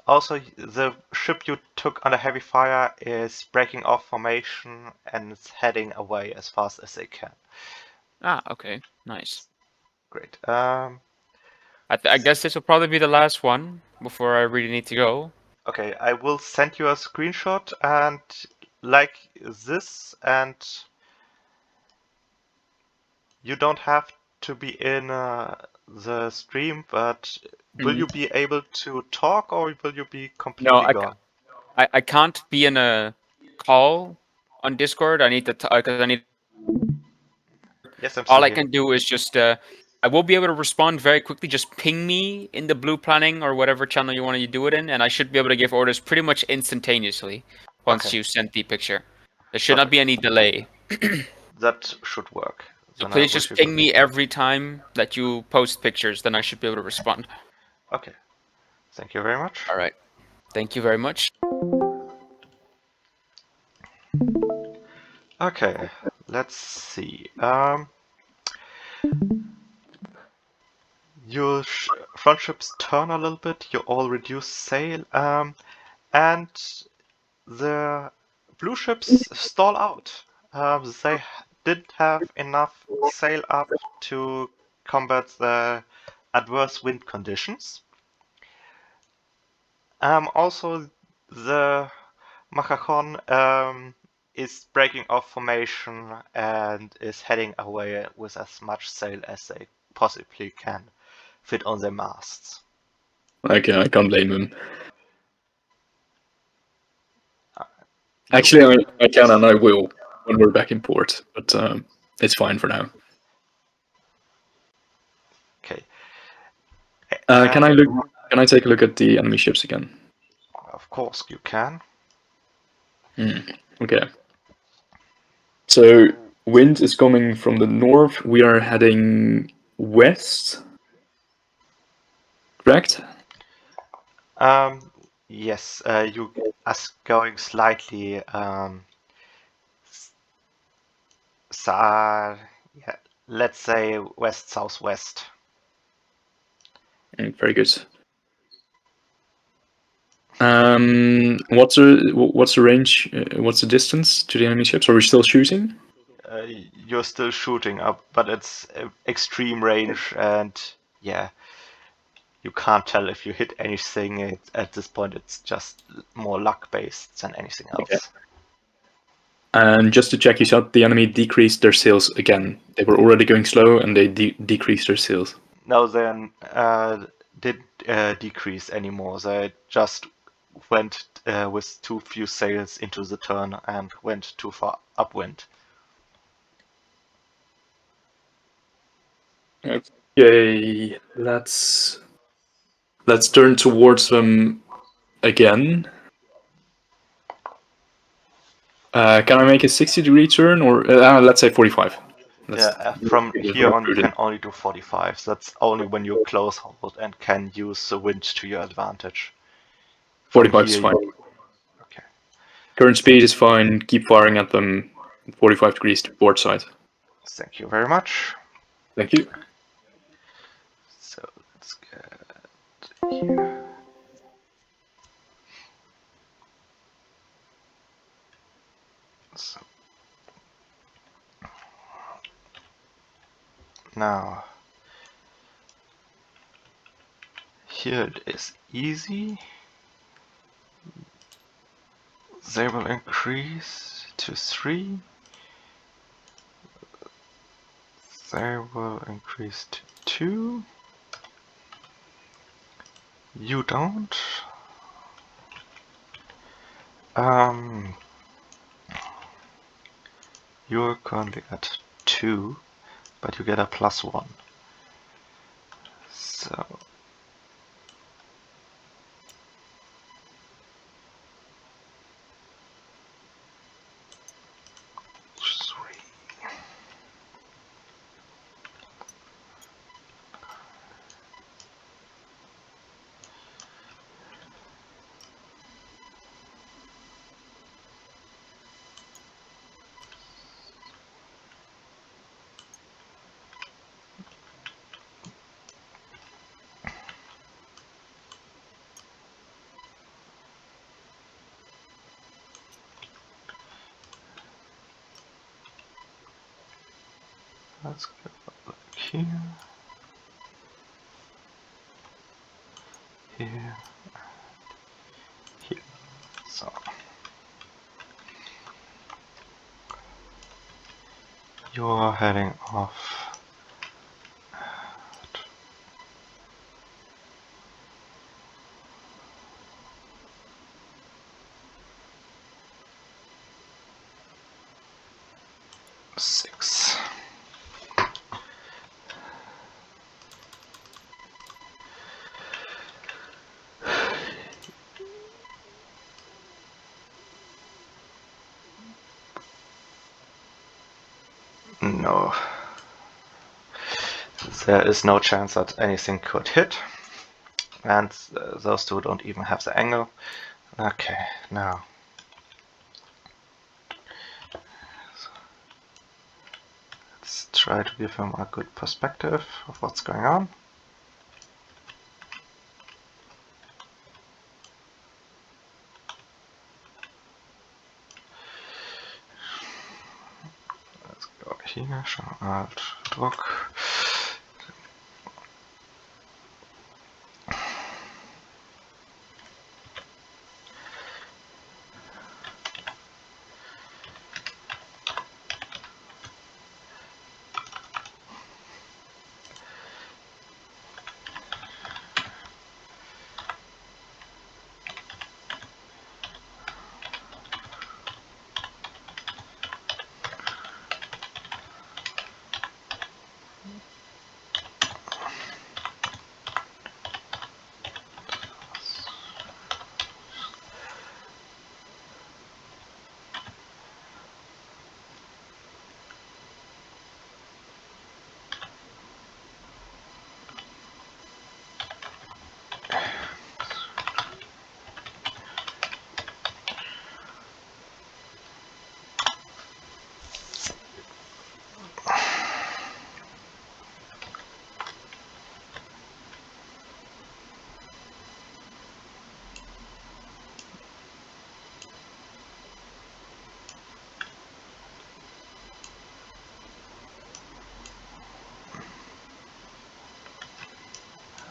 Also, the ship you took under heavy fire is breaking off formation and it's heading away as fast as they can. Okay, nice. Great. I guess this will probably be the last one before I really need to go. Okay, I will send you a screenshot and like this, and you don't have to be in the stream, but will you be able to talk or will you be completely gone? I can't be in a call on Discord. I need to because I need. Yes, I'm All still I here. can do is just I will be able to respond very quickly. Just ping me in the blue planning or whatever channel you want to do it in, and I should be able to give orders pretty much instantaneously once Okay. you send the picture. There should not Perfect. be any delay. That should work. So Then I please wish just you ping good. me every time that you post pictures, then I should be able to respond. Okay. Thank you very much. All right. Thank you very much. Okay, let's see. Your front ships turn a little bit. You all reduce sail, and the blue ships stall out. They did have enough sail up to combat the adverse wind conditions. Also, the Makahon is breaking off formation and is heading away with as much sail as they possibly can fit on their masts. Okay, I can't blame him. Actually, I can and I will when we're back in port, but it's fine for now. Okay. Can I take a look at the enemy ships again? Of course you can. Okay. So wind is coming from the north. We are heading west. Correct? Yes, you are going slightly yeah, let's say west-southwest. Very good. What's the range? What's the distance to the enemy ships? Are we still shooting? You're still shooting up, but it's extreme range, and yeah, you can't tell if you hit anything. At this point, it's just more luck-based than anything else. Okay. And just to check you out, the enemy decreased their sails again. They were already going slow, and they decreased their sails. No, then did decrease anymore. They just went with too few sails into the turn and went too far upwind. Okay, let's turn towards them again. Can I make a 60-degree turn, or let's say 45? From here on, you can only do 45. That's only when you're close hold and can use the wind to your advantage. 45 is fine. Okay. Current speed is fine. Keep firing at them. 45 degrees to port side. Thank you very much. Thank you. So let's get here. So now here it is easy. They will increase to 3. They will increase to 2. You don't. You're currently at 2, but you get a +1. So let's go back here, here, here. So you're heading off at 6. No. There is no chance that anything could hit. And those two don't even have the angle. Okay, now. Let's try to give him a good perspective of what's going on. hier schon Alt Druck.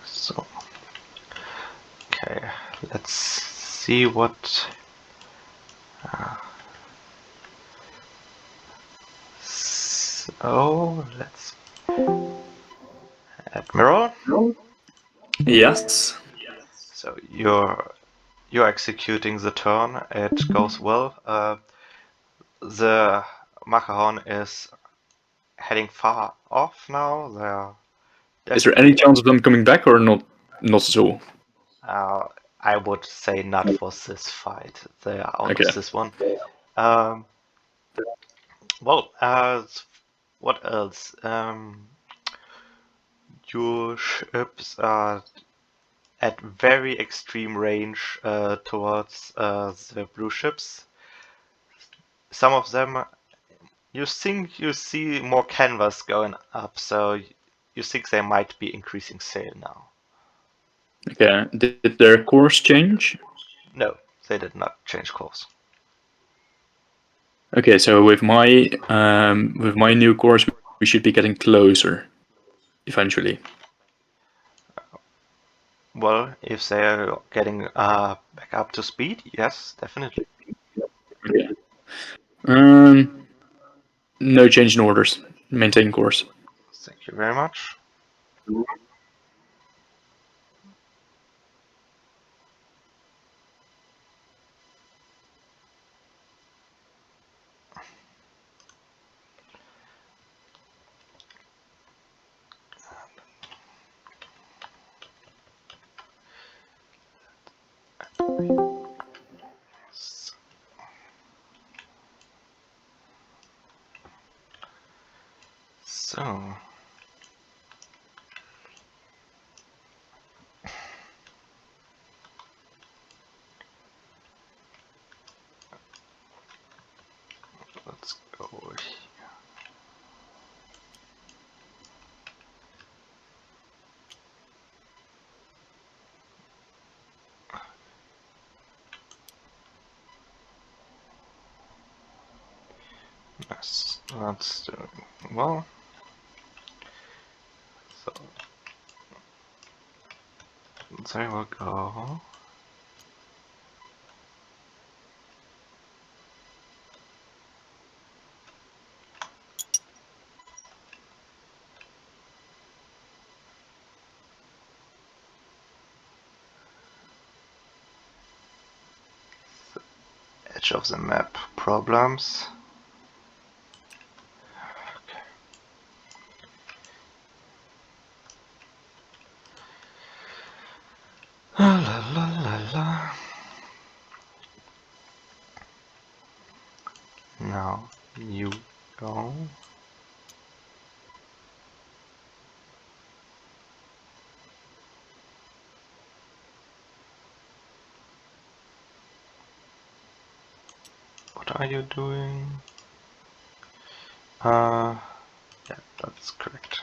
So, okay, let's see what. So let's. Admiral. Yes. So you're executing the turn. It goes well. The Macaron is heading far off now. Is there any chance of them coming back or not? Not at all. I would say not for this fight. They are out Okay. of this one. Well, what else? Your ships are at very extreme range towards the blue ships. Some of them, you think you see more canvas going up, so you think they might be increasing sail now. Okay. Did their course change? No, they did not change course. Okay, so with my new course, we should be getting closer eventually. Well, if they're getting back up to speed, yes, definitely. Okay. No change in orders. Maintain course. Thank you very much. So, let's go here. Yes, that's doing well. So, there we go. Edge of the map problems. La la la la. Now you go. What are you doing? Yeah, that's correct.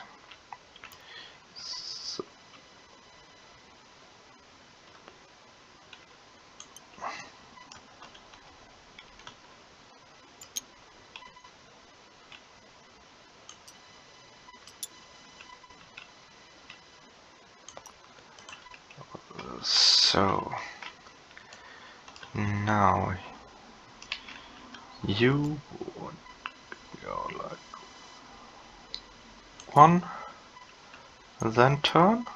So, So now you would go like 1, then turn.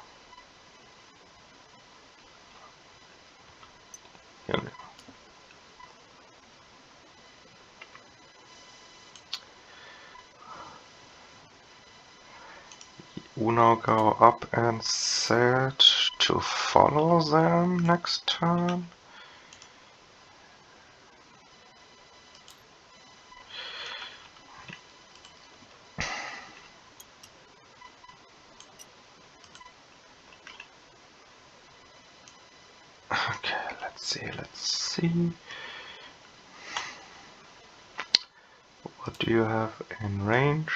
Here we go. Uno go up and set to follow them next turn. Okay, let's see. What do you have in range?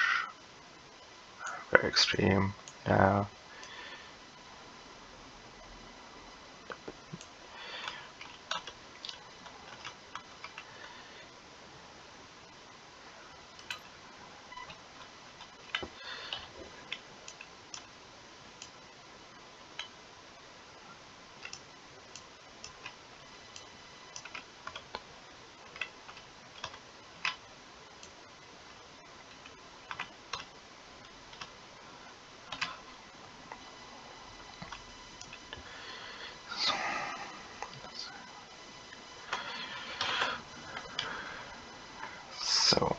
Very extreme. Yeah. So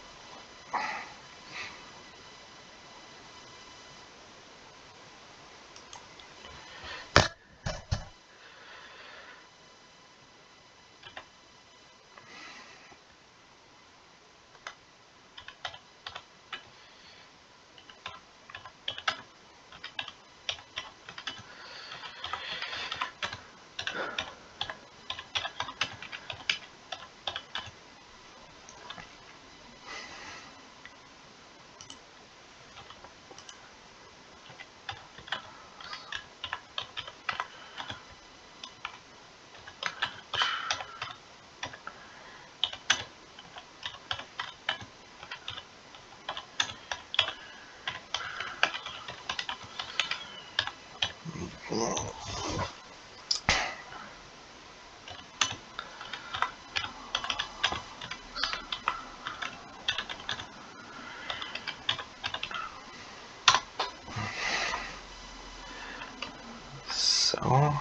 so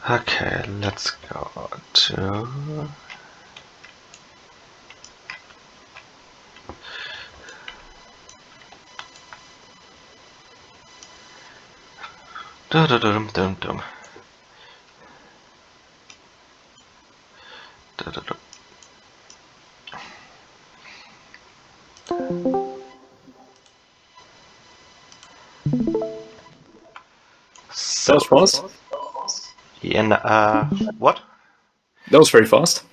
okay, let's go to dum dum dum. That was fast. In what? That was very fast.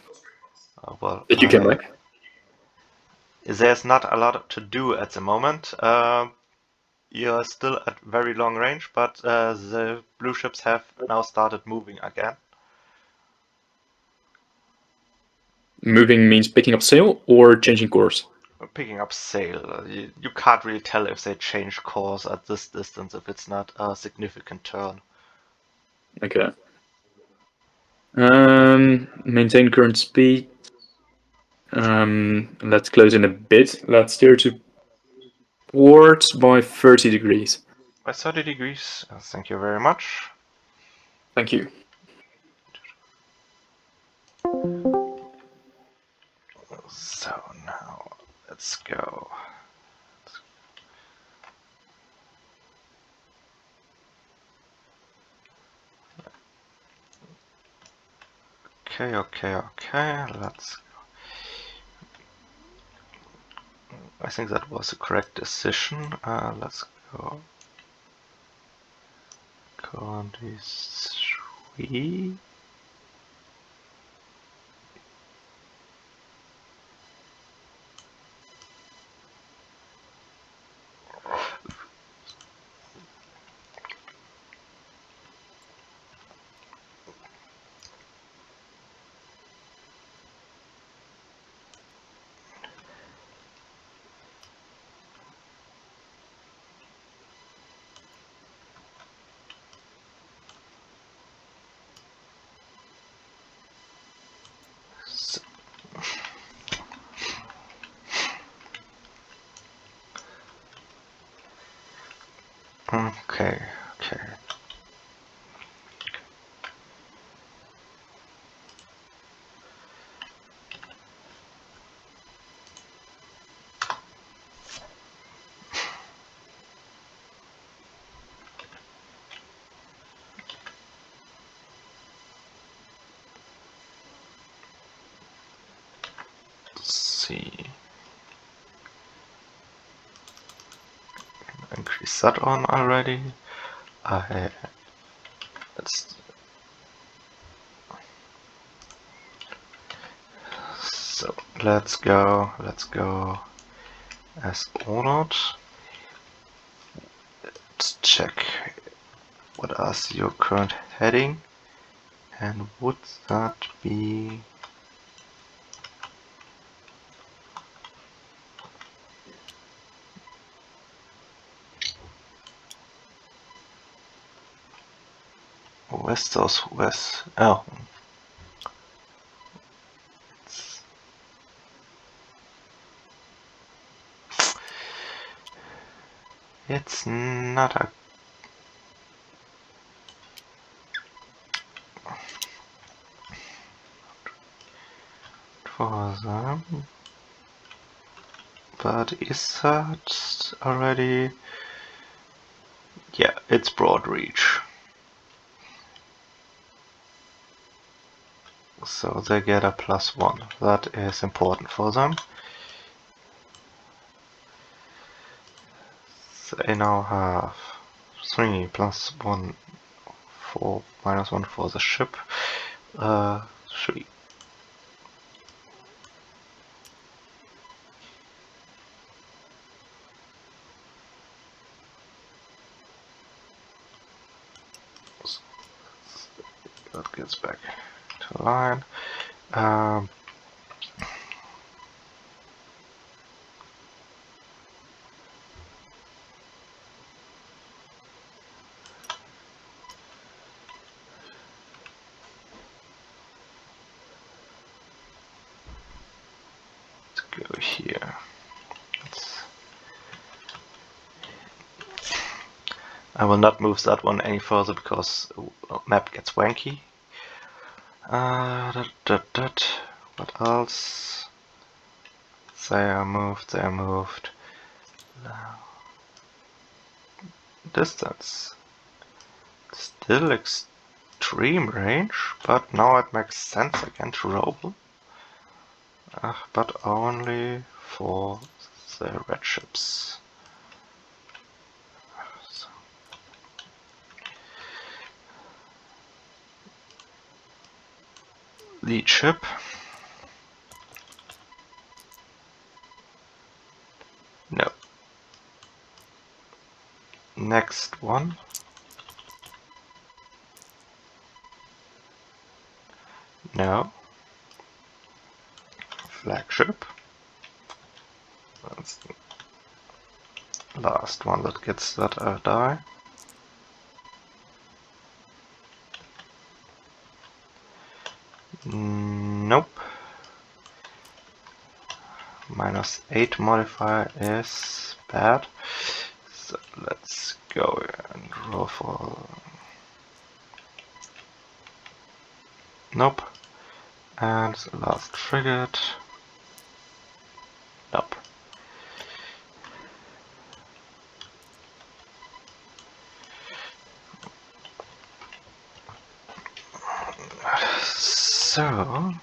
Well, Did you come back? there's not a lot to do at the moment. You're still at very long range, but the blue ships have now started moving again. Moving means picking up sail or changing course? Picking up sail. You can't really tell if they change course at this distance if it's not a significant turn. Okay. Maintain current speed. Let's close in a bit. Let's steer to port by 30 degrees. By 30 degrees. Thank you very much. Thank you. So now let's go. Okay. Let's. I think that was the correct decision. Let's go. Quantity 3. Okay, okay. Let's see. Increase that on already. Let's. So let's go as ordered. Let's check what is your current heading, and would that be west or west? Oh. It's not a for them, but is that already? Yeah, it's broad reach. So they get a +1. That is important for them. They now have 3 +1 4 -1 for the ship. 3. That gets back to line. Let's go here. I will not move that one any further because map gets wanky. What else? They are moved. Distance. Still extreme range, but now it makes sense again to roll. But only for the red ships. So. Lead ship. No. Next one. No. Flagship. That's the last one that gets that die. Nope. -8 modifier is bad. So let's go and roll for. Nope. And the last frigate. Nope. So.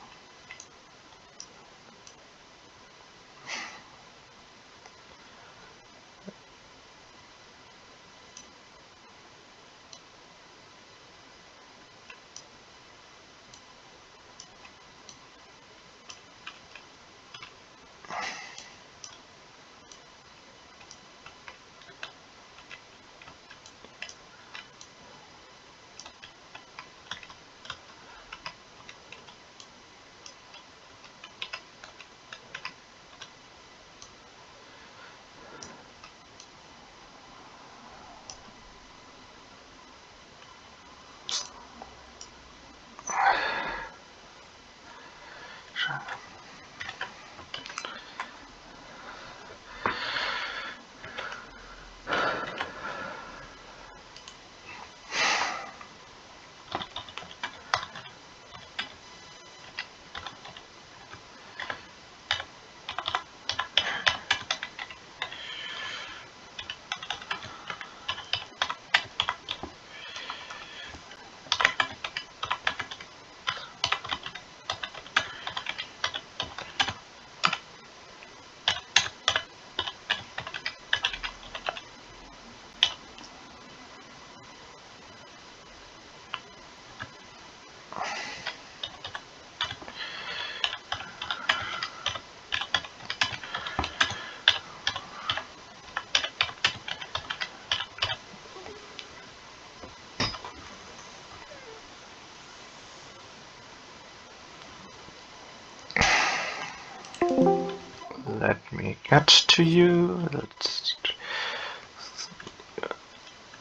Let me get to you.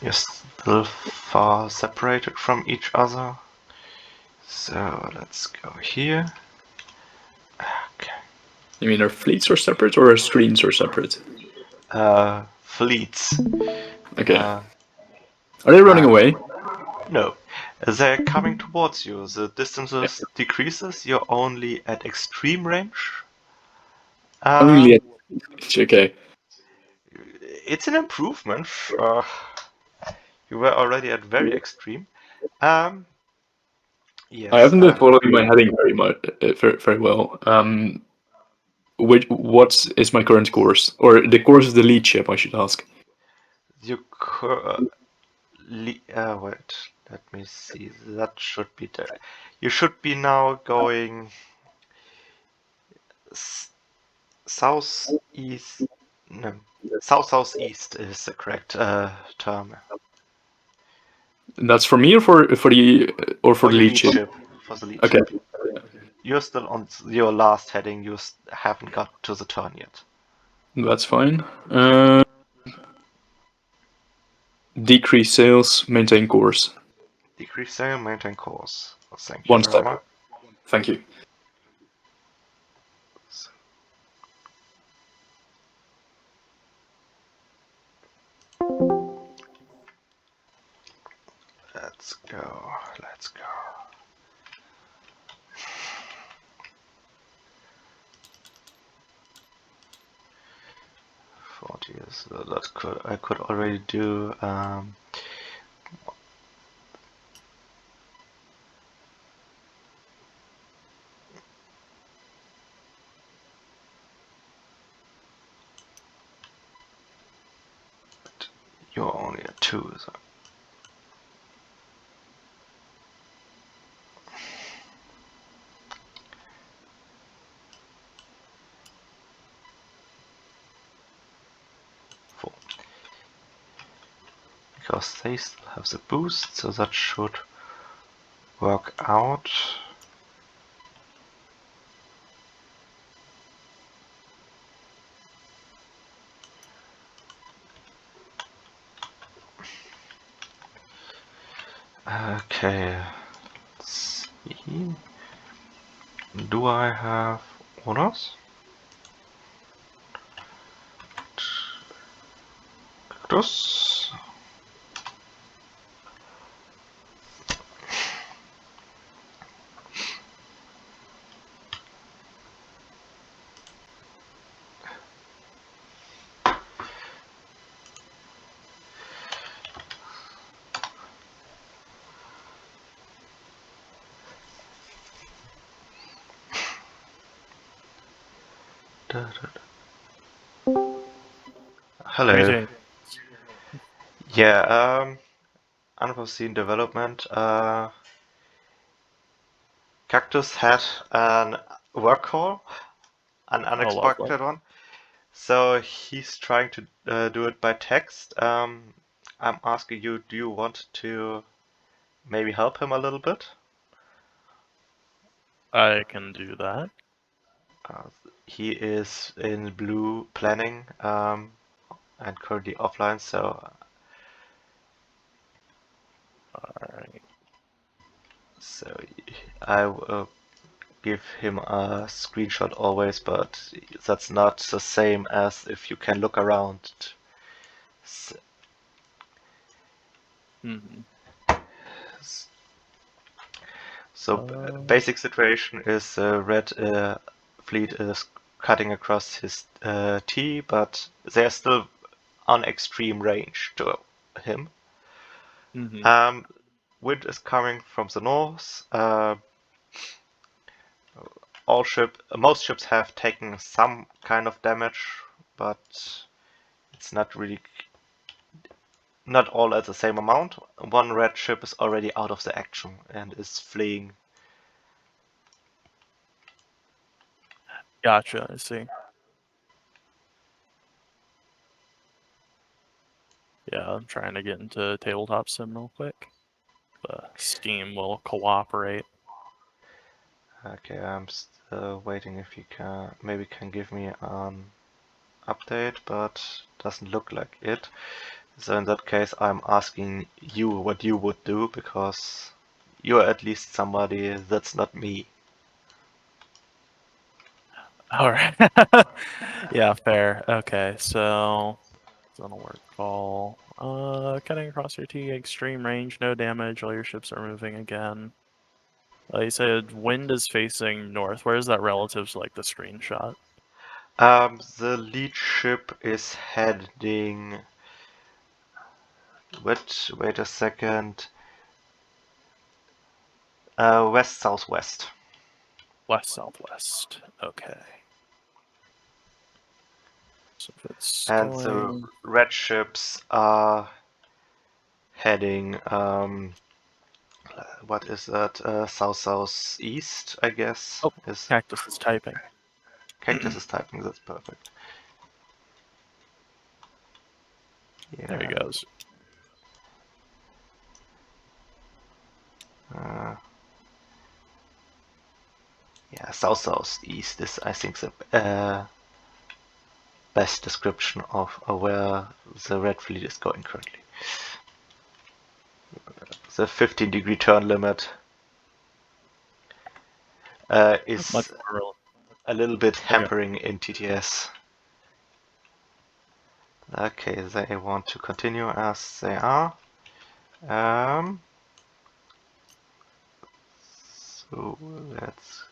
You're still far separated from each other. So let's go here. Okay. You mean our fleets are separate or our screens are separate? Fleets. Okay. Uh, Are they running away? No. They're coming towards you. The distances decreases. You're only at extreme range. Only at... Okay. It's an improvement. You were already at very extreme. Yes. I haven't been following my heading very much, very well. What is my current course, or the course of the lead ship? I should ask. You wait. Let me see. That should be there. You should be now going southeast. No, southeast is the correct term. That's for me or for the For your lead lead ship? ship. For the lead Okay. ship. You're still on your last heading. You haven't got to the turn yet. That's fine. Decrease sails, maintain course. Decrease sail, maintain course. Thank you One very step. much. Thank you. Let's go. Let's go. 40 is that I could already do. You're only at 2, so. Because they still have the boost, so that should work out. Okay, let's see. Do I have orders? Cactus. Hello. Yeah, unforeseen development. Cactus had an work call, an unexpected one. So he's trying to do it by text. I'm asking you, do you want to maybe help him a little bit? I can do that. He is in blue planning and currently offline, so Alright. so I will give him a screenshot always, but that's not the same as if you can look around. Mm-hmm. So basic situation is red fleet is cutting across his T, but they're still on extreme range to him. Mm-hmm. Wind is coming from the north. Most ships have taken some kind of damage, but it's not all at the same amount. One red ship is already out of the action and is fleeing. Gotcha, I see. Yeah, I'm trying to get into Tabletop Sim real quick. Steam will cooperate. Okay, I'm waiting if he can maybe can give me an update, but doesn't look like it. So in that case, I'm asking you what you would do, because you're at least somebody that's not me. All right. Yeah, fair. Okay, so zone work call. Cutting across your T, extreme range, no damage. All your ships are moving again. You said wind is facing north. Where is that relative to like the screenshot? The lead ship is heading. Wait a second. West southwest. West southwest. Okay. So if it's And going the red ships are heading, what is that? South-southeast, I guess. Oh, Is Cactus is typing. Cactus is typing, that's perfect. Yeah. There he goes. Yeah, south-southeast is, I think, the best description of where the red fleet is going currently. The 15-degree turn limit is Much more relevant. a little bit Okay. hampering in TTS. Okay, they want to continue as they are. So let's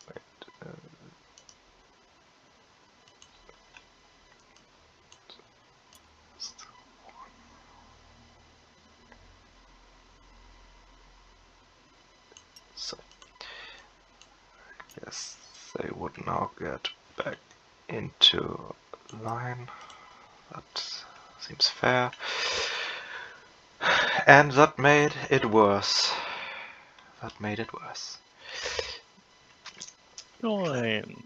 wait. So yes, they would now get back into line. That seems fair. And that made it worse. That made it worse. Join.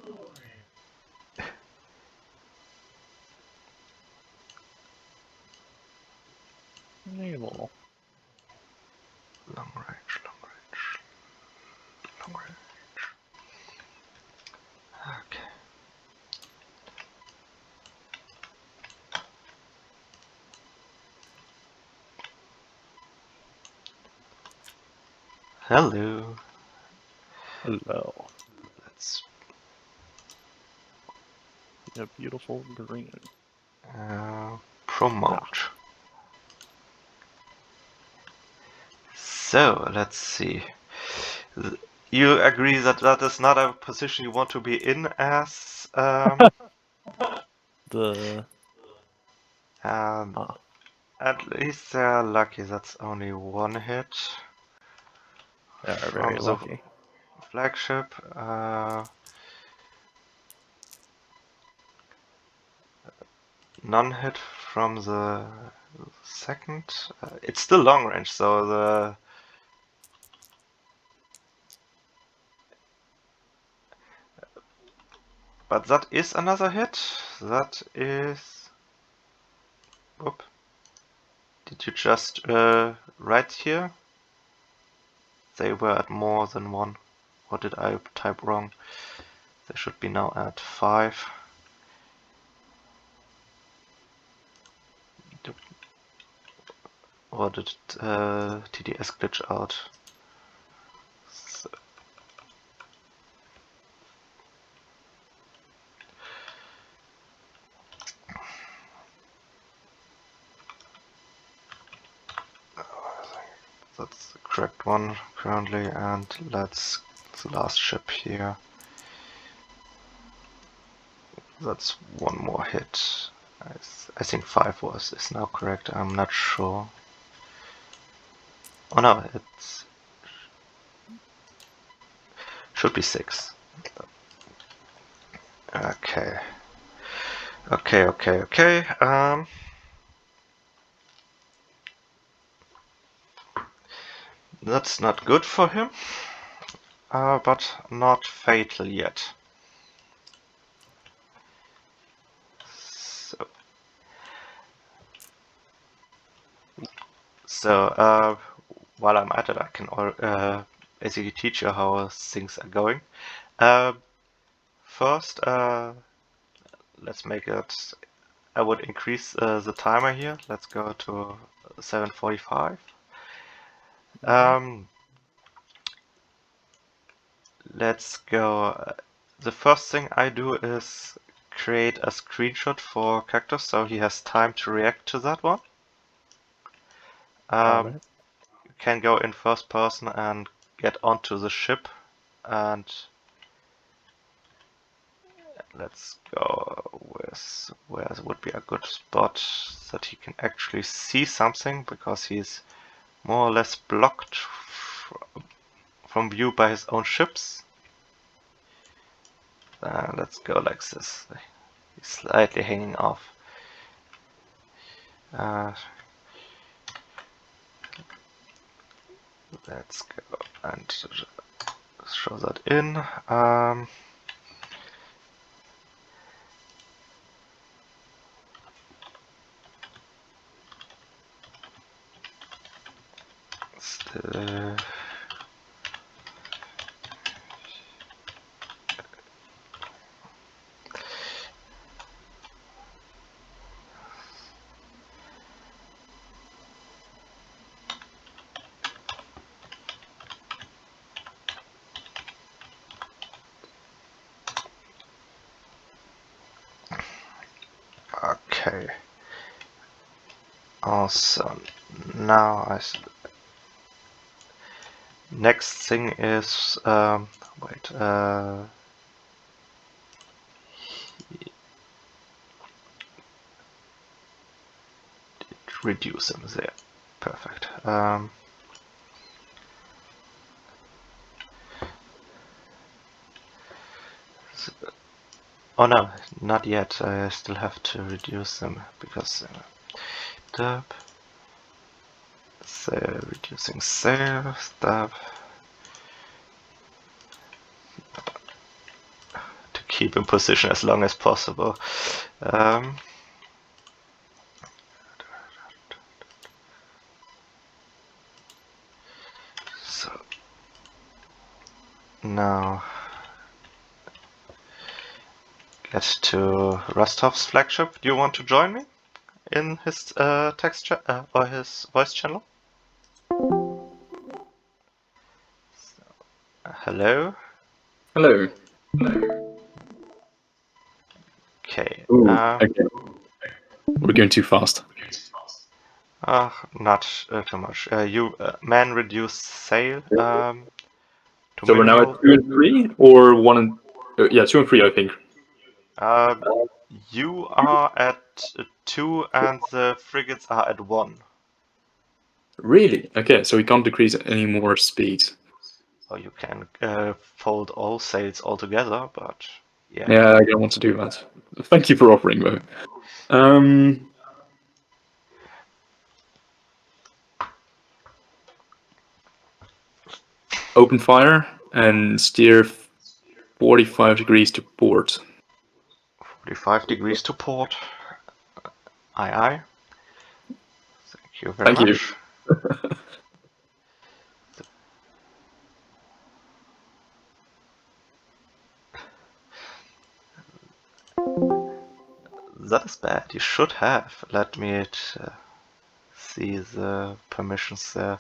Naval. Long range, long range, long range. Okay. Hello. Hello. Let's A beautiful green. promote. So let's see. You agree that that is not a position you want to be in, as The at least they're lucky that's only one hit they are from very the lucky. flagship. None hit from the second. It's still long range, so the but that is another hit. That is. Whoop. Did you just write here? They were at more than one. Or did I type wrong? They should be now at 5. Or did TDS glitch out? So. That's the correct one currently, and let's the last ship here. That's one more hit. I think 5 is now correct. I'm not sure. Oh no, it's should be 6. Okay. Okay. That's not good for him, but not fatal yet. So while I'm at it, I can basically teach you how things are going. First, let's make it. I would increase the timer here. Let's go to 7:45. Let's go. The first thing I do is create a screenshot for Cactus so he has time to react to that one. Got it. You can go in first person and get onto the ship, and let's go with where would be a good spot that he can actually see something, because he's more or less blocked from view by his own ships. Let's go like this. He's slightly hanging off. Let's go and show that in. Okay. Also, now next thing is wait. Reduce him there. Perfect. Oh no, not yet. I still have to reduce them because reducing sail, to keep in position as long as possible. So now get to Rostov's flagship. Do you want to join me in his text chat or his voice channel? Hello. Hello. Okay. Ooh, okay. We're going too fast. Not too much. You man reduce sail. To So we're now minimal. at 2 and 3, or 1 and yeah, 2 and 3, I think. You are at 2 and the frigates are at 1. Really? Okay, so we can't decrease any more speed. Or you can fold all sails altogether, but yeah. Yeah, I don't want to do that. Thank you for offering, though. Open fire and steer 45 degrees to port. 45 degrees to port. Aye, aye. Thank you very Thank much. That is bad. You should have let me see the permissions there.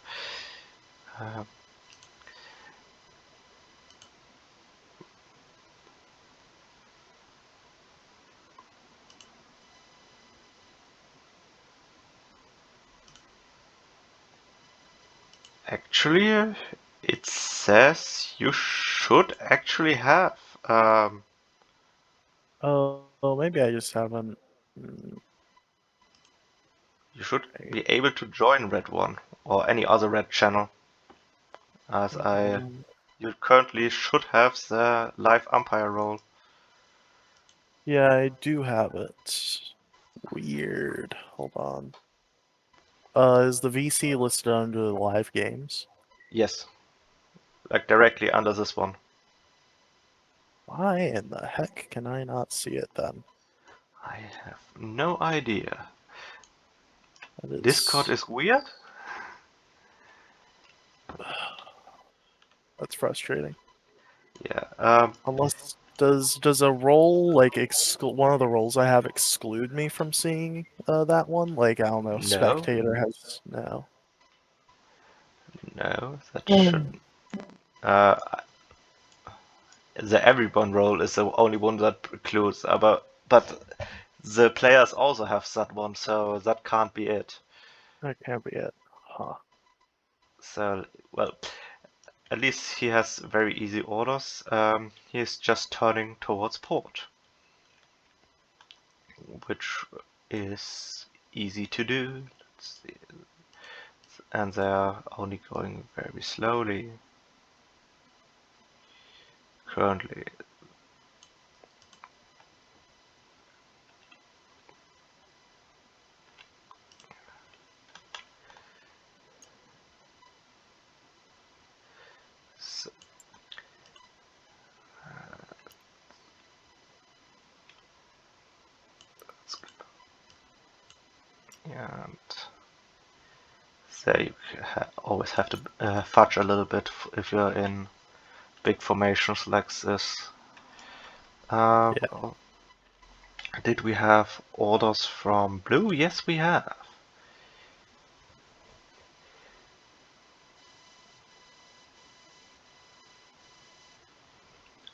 Actually, it says you should actually have. Oh, maybe I just haven't. You should be able to join Red One or any other Red channel, as you currently should have the live umpire role. Yeah, I do have it. Weird. Hold on. Is the VC listed under the live games? Yes, like directly under this one. Why in the heck can I not see it then? I have no idea. That is... Discord is weird? That's frustrating. Yeah. Unless does a role like one of the roles I have exclude me from seeing that one? Like I don't know, No, spectator has no. no, that shouldn't. Uh, the everyone role is the only one that precludes, but the players also have that one, so that can't be it. That can't be it. Huh. So, well, at least he has very easy orders. He's just turning towards port, which is easy to do. Let's see. And they're only going very slowly currently. So, let's go. And there you always have to fudge a little bit if you're in big formations like this. Yeah. Did we have orders from blue? Yes, we have.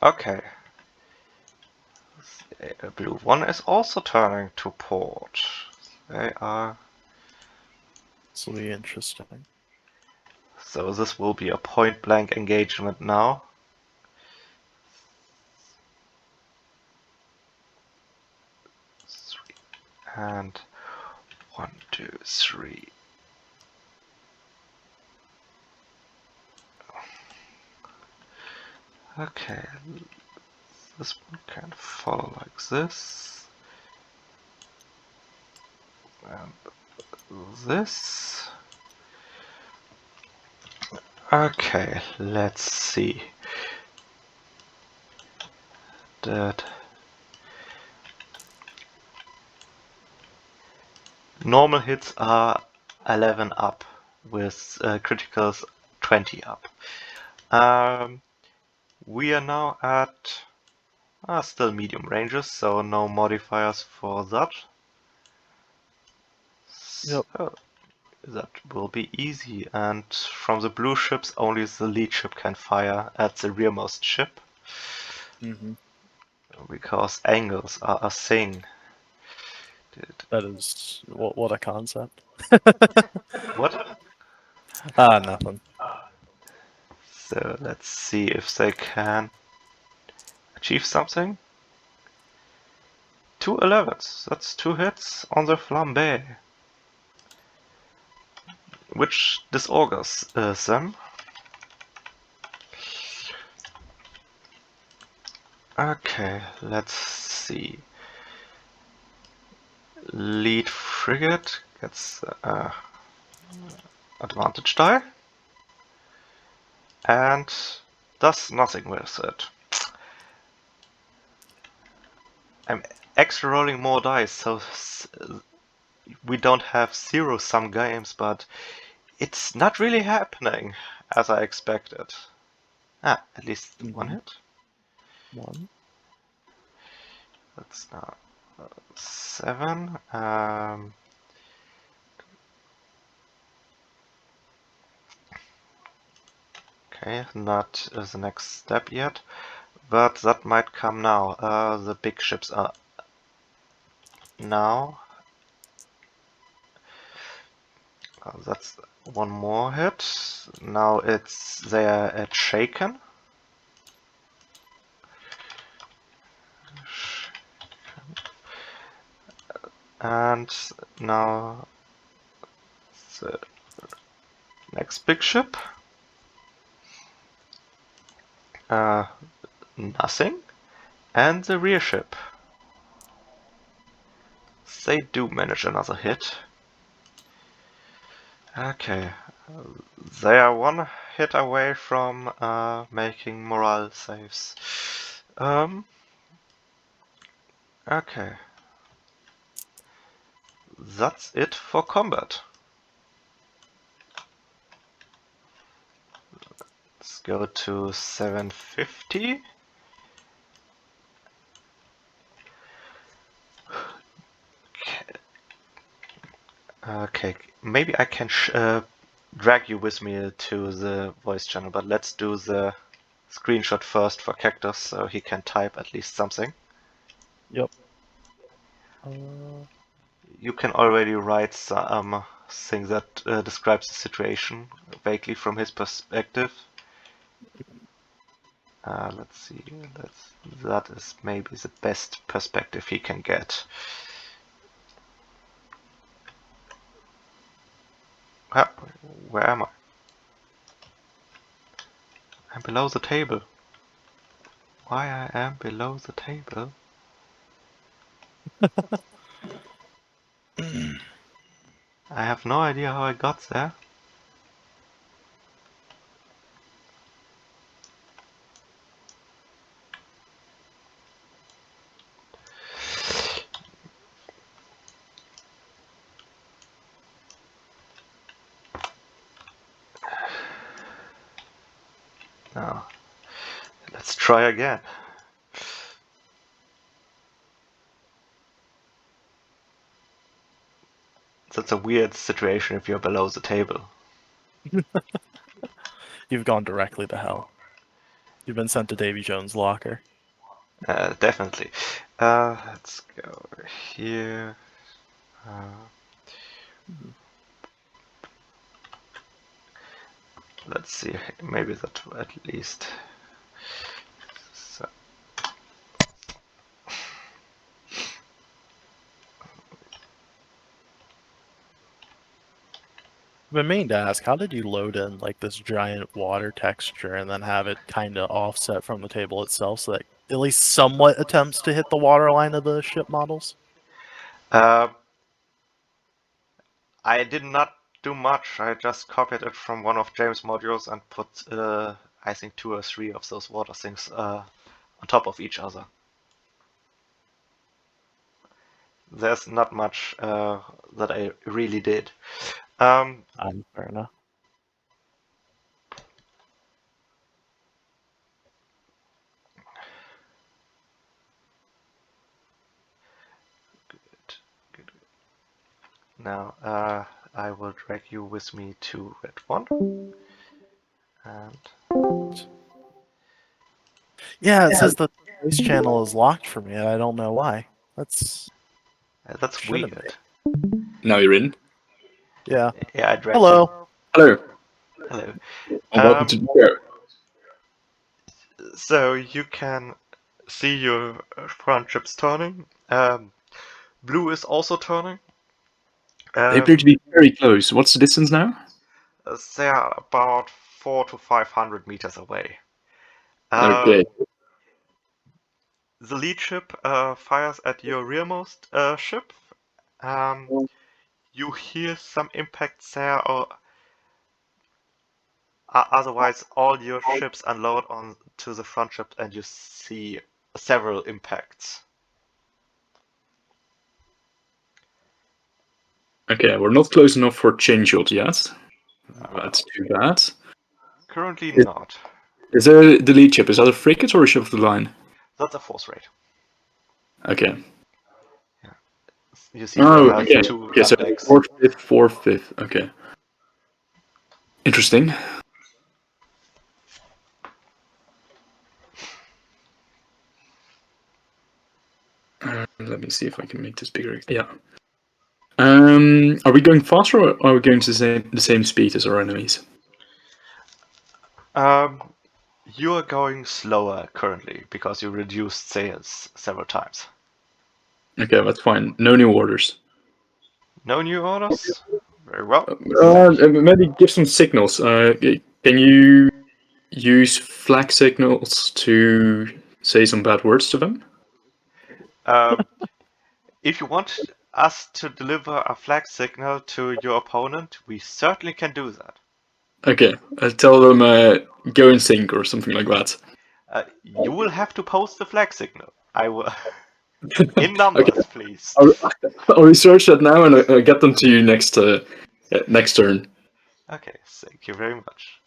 Okay. Blue 1 is also turning to port. They are. This will be interesting. So this will be a point-blank engagement now. And 1, 2, 3. Okay, this one can follow like this. And this. Okay, let's see. That normal hits are 11 up, with criticals 20 up. We are now at still medium ranges, so no modifiers for that. Yep. So that will be easy, and from the blue ships only the lead ship can fire at the rearmost ship, Mm-hmm. because angles are a thing. That is what a concept. What? Nothing. So let's see if they can achieve something. 2 11s, that's 2 hits on the flambe, which disaugurs them. Okay, let's see. Lead frigate gets advantage die and does nothing with it. I'm extra rolling more dice, so we don't have zero-sum games, but it's not really happening as I expected. At least one hit. One. That's now 7. Okay, not the next step yet, but that might come now. The big ships are now. That's one more hit. Now they are at shaken. And now the next big ship. Nothing. And the rear ship. They do manage another hit. Okay. They are one hit away from making morale saves. Okay. That's it for combat. Let's go to 750. Okay, maybe I can drag you with me to the voice channel, but let's do the screenshot first for Cactus so he can type at least something. Yep. You can already write some thing that describes the situation vaguely from his perspective. Let's see, that is maybe the best perspective he can get. Ah, where am I? I'm below the table. Why I am below the table? I have no idea how I got there. Now, let's try again. That's a weird situation if you're below the table. You've gone directly to hell. You've been sent to Davy Jones' locker. Definitely. Let's go over here. Let's see, maybe that at least. So. I've been meaning to ask, how did you load in like this giant water texture and then have it kind of offset from the table itself so that at least somewhat attempts to hit the water line of the ship models? I did not do much. I just copied it from one of James' modules and put, I think, 2 or 3 of those water things on top of each other. There's not much that I really did. Fair enough. Good. Now, I will drag you with me to Red 1. And Yeah, it says the voice channel is locked for me, and I don't know why. That's shouldn't weird. Now you're in. Yeah. Yeah, I dragged Hello. Hello. you. Hello. And welcome to the show. So you can see your front ships turning. Blue is also turning. They appear to be very close. What's the distance now? They are about 400 to 500 meters away. Okay. The lead ship fires at your rearmost ship. You hear some impacts there, or otherwise all your ships unload onto the front ship and you see several impacts. Okay, we're not close enough for change-out yet. That's too bad. Currently not. Is there the lead ship? Is that a frigate or a ship of the line? That's a force rate. Okay. You see, Oh, we have okay. 2 Okay, so gun decks. 4/5, 4/5. Okay. Interesting. Let me see if I can make this bigger. Yeah. Are we going faster or are we going to the same speed as our enemies? You are going slower currently because you reduced sails several times. Okay, that's fine. No new orders. No new orders? Very well. Maybe give some signals. Can you use flag signals to say some bad words to them? If you want us to deliver a flag signal to your opponent, we certainly can do that. Okay, tell them go and sink or something like that. You will have to post the flag signal. I will. In numbers, Okay. please. I'll research that now and I'll get them to you next turn. Okay, thank you very much.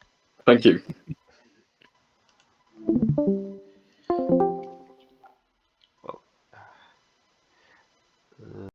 Thank you. Bye.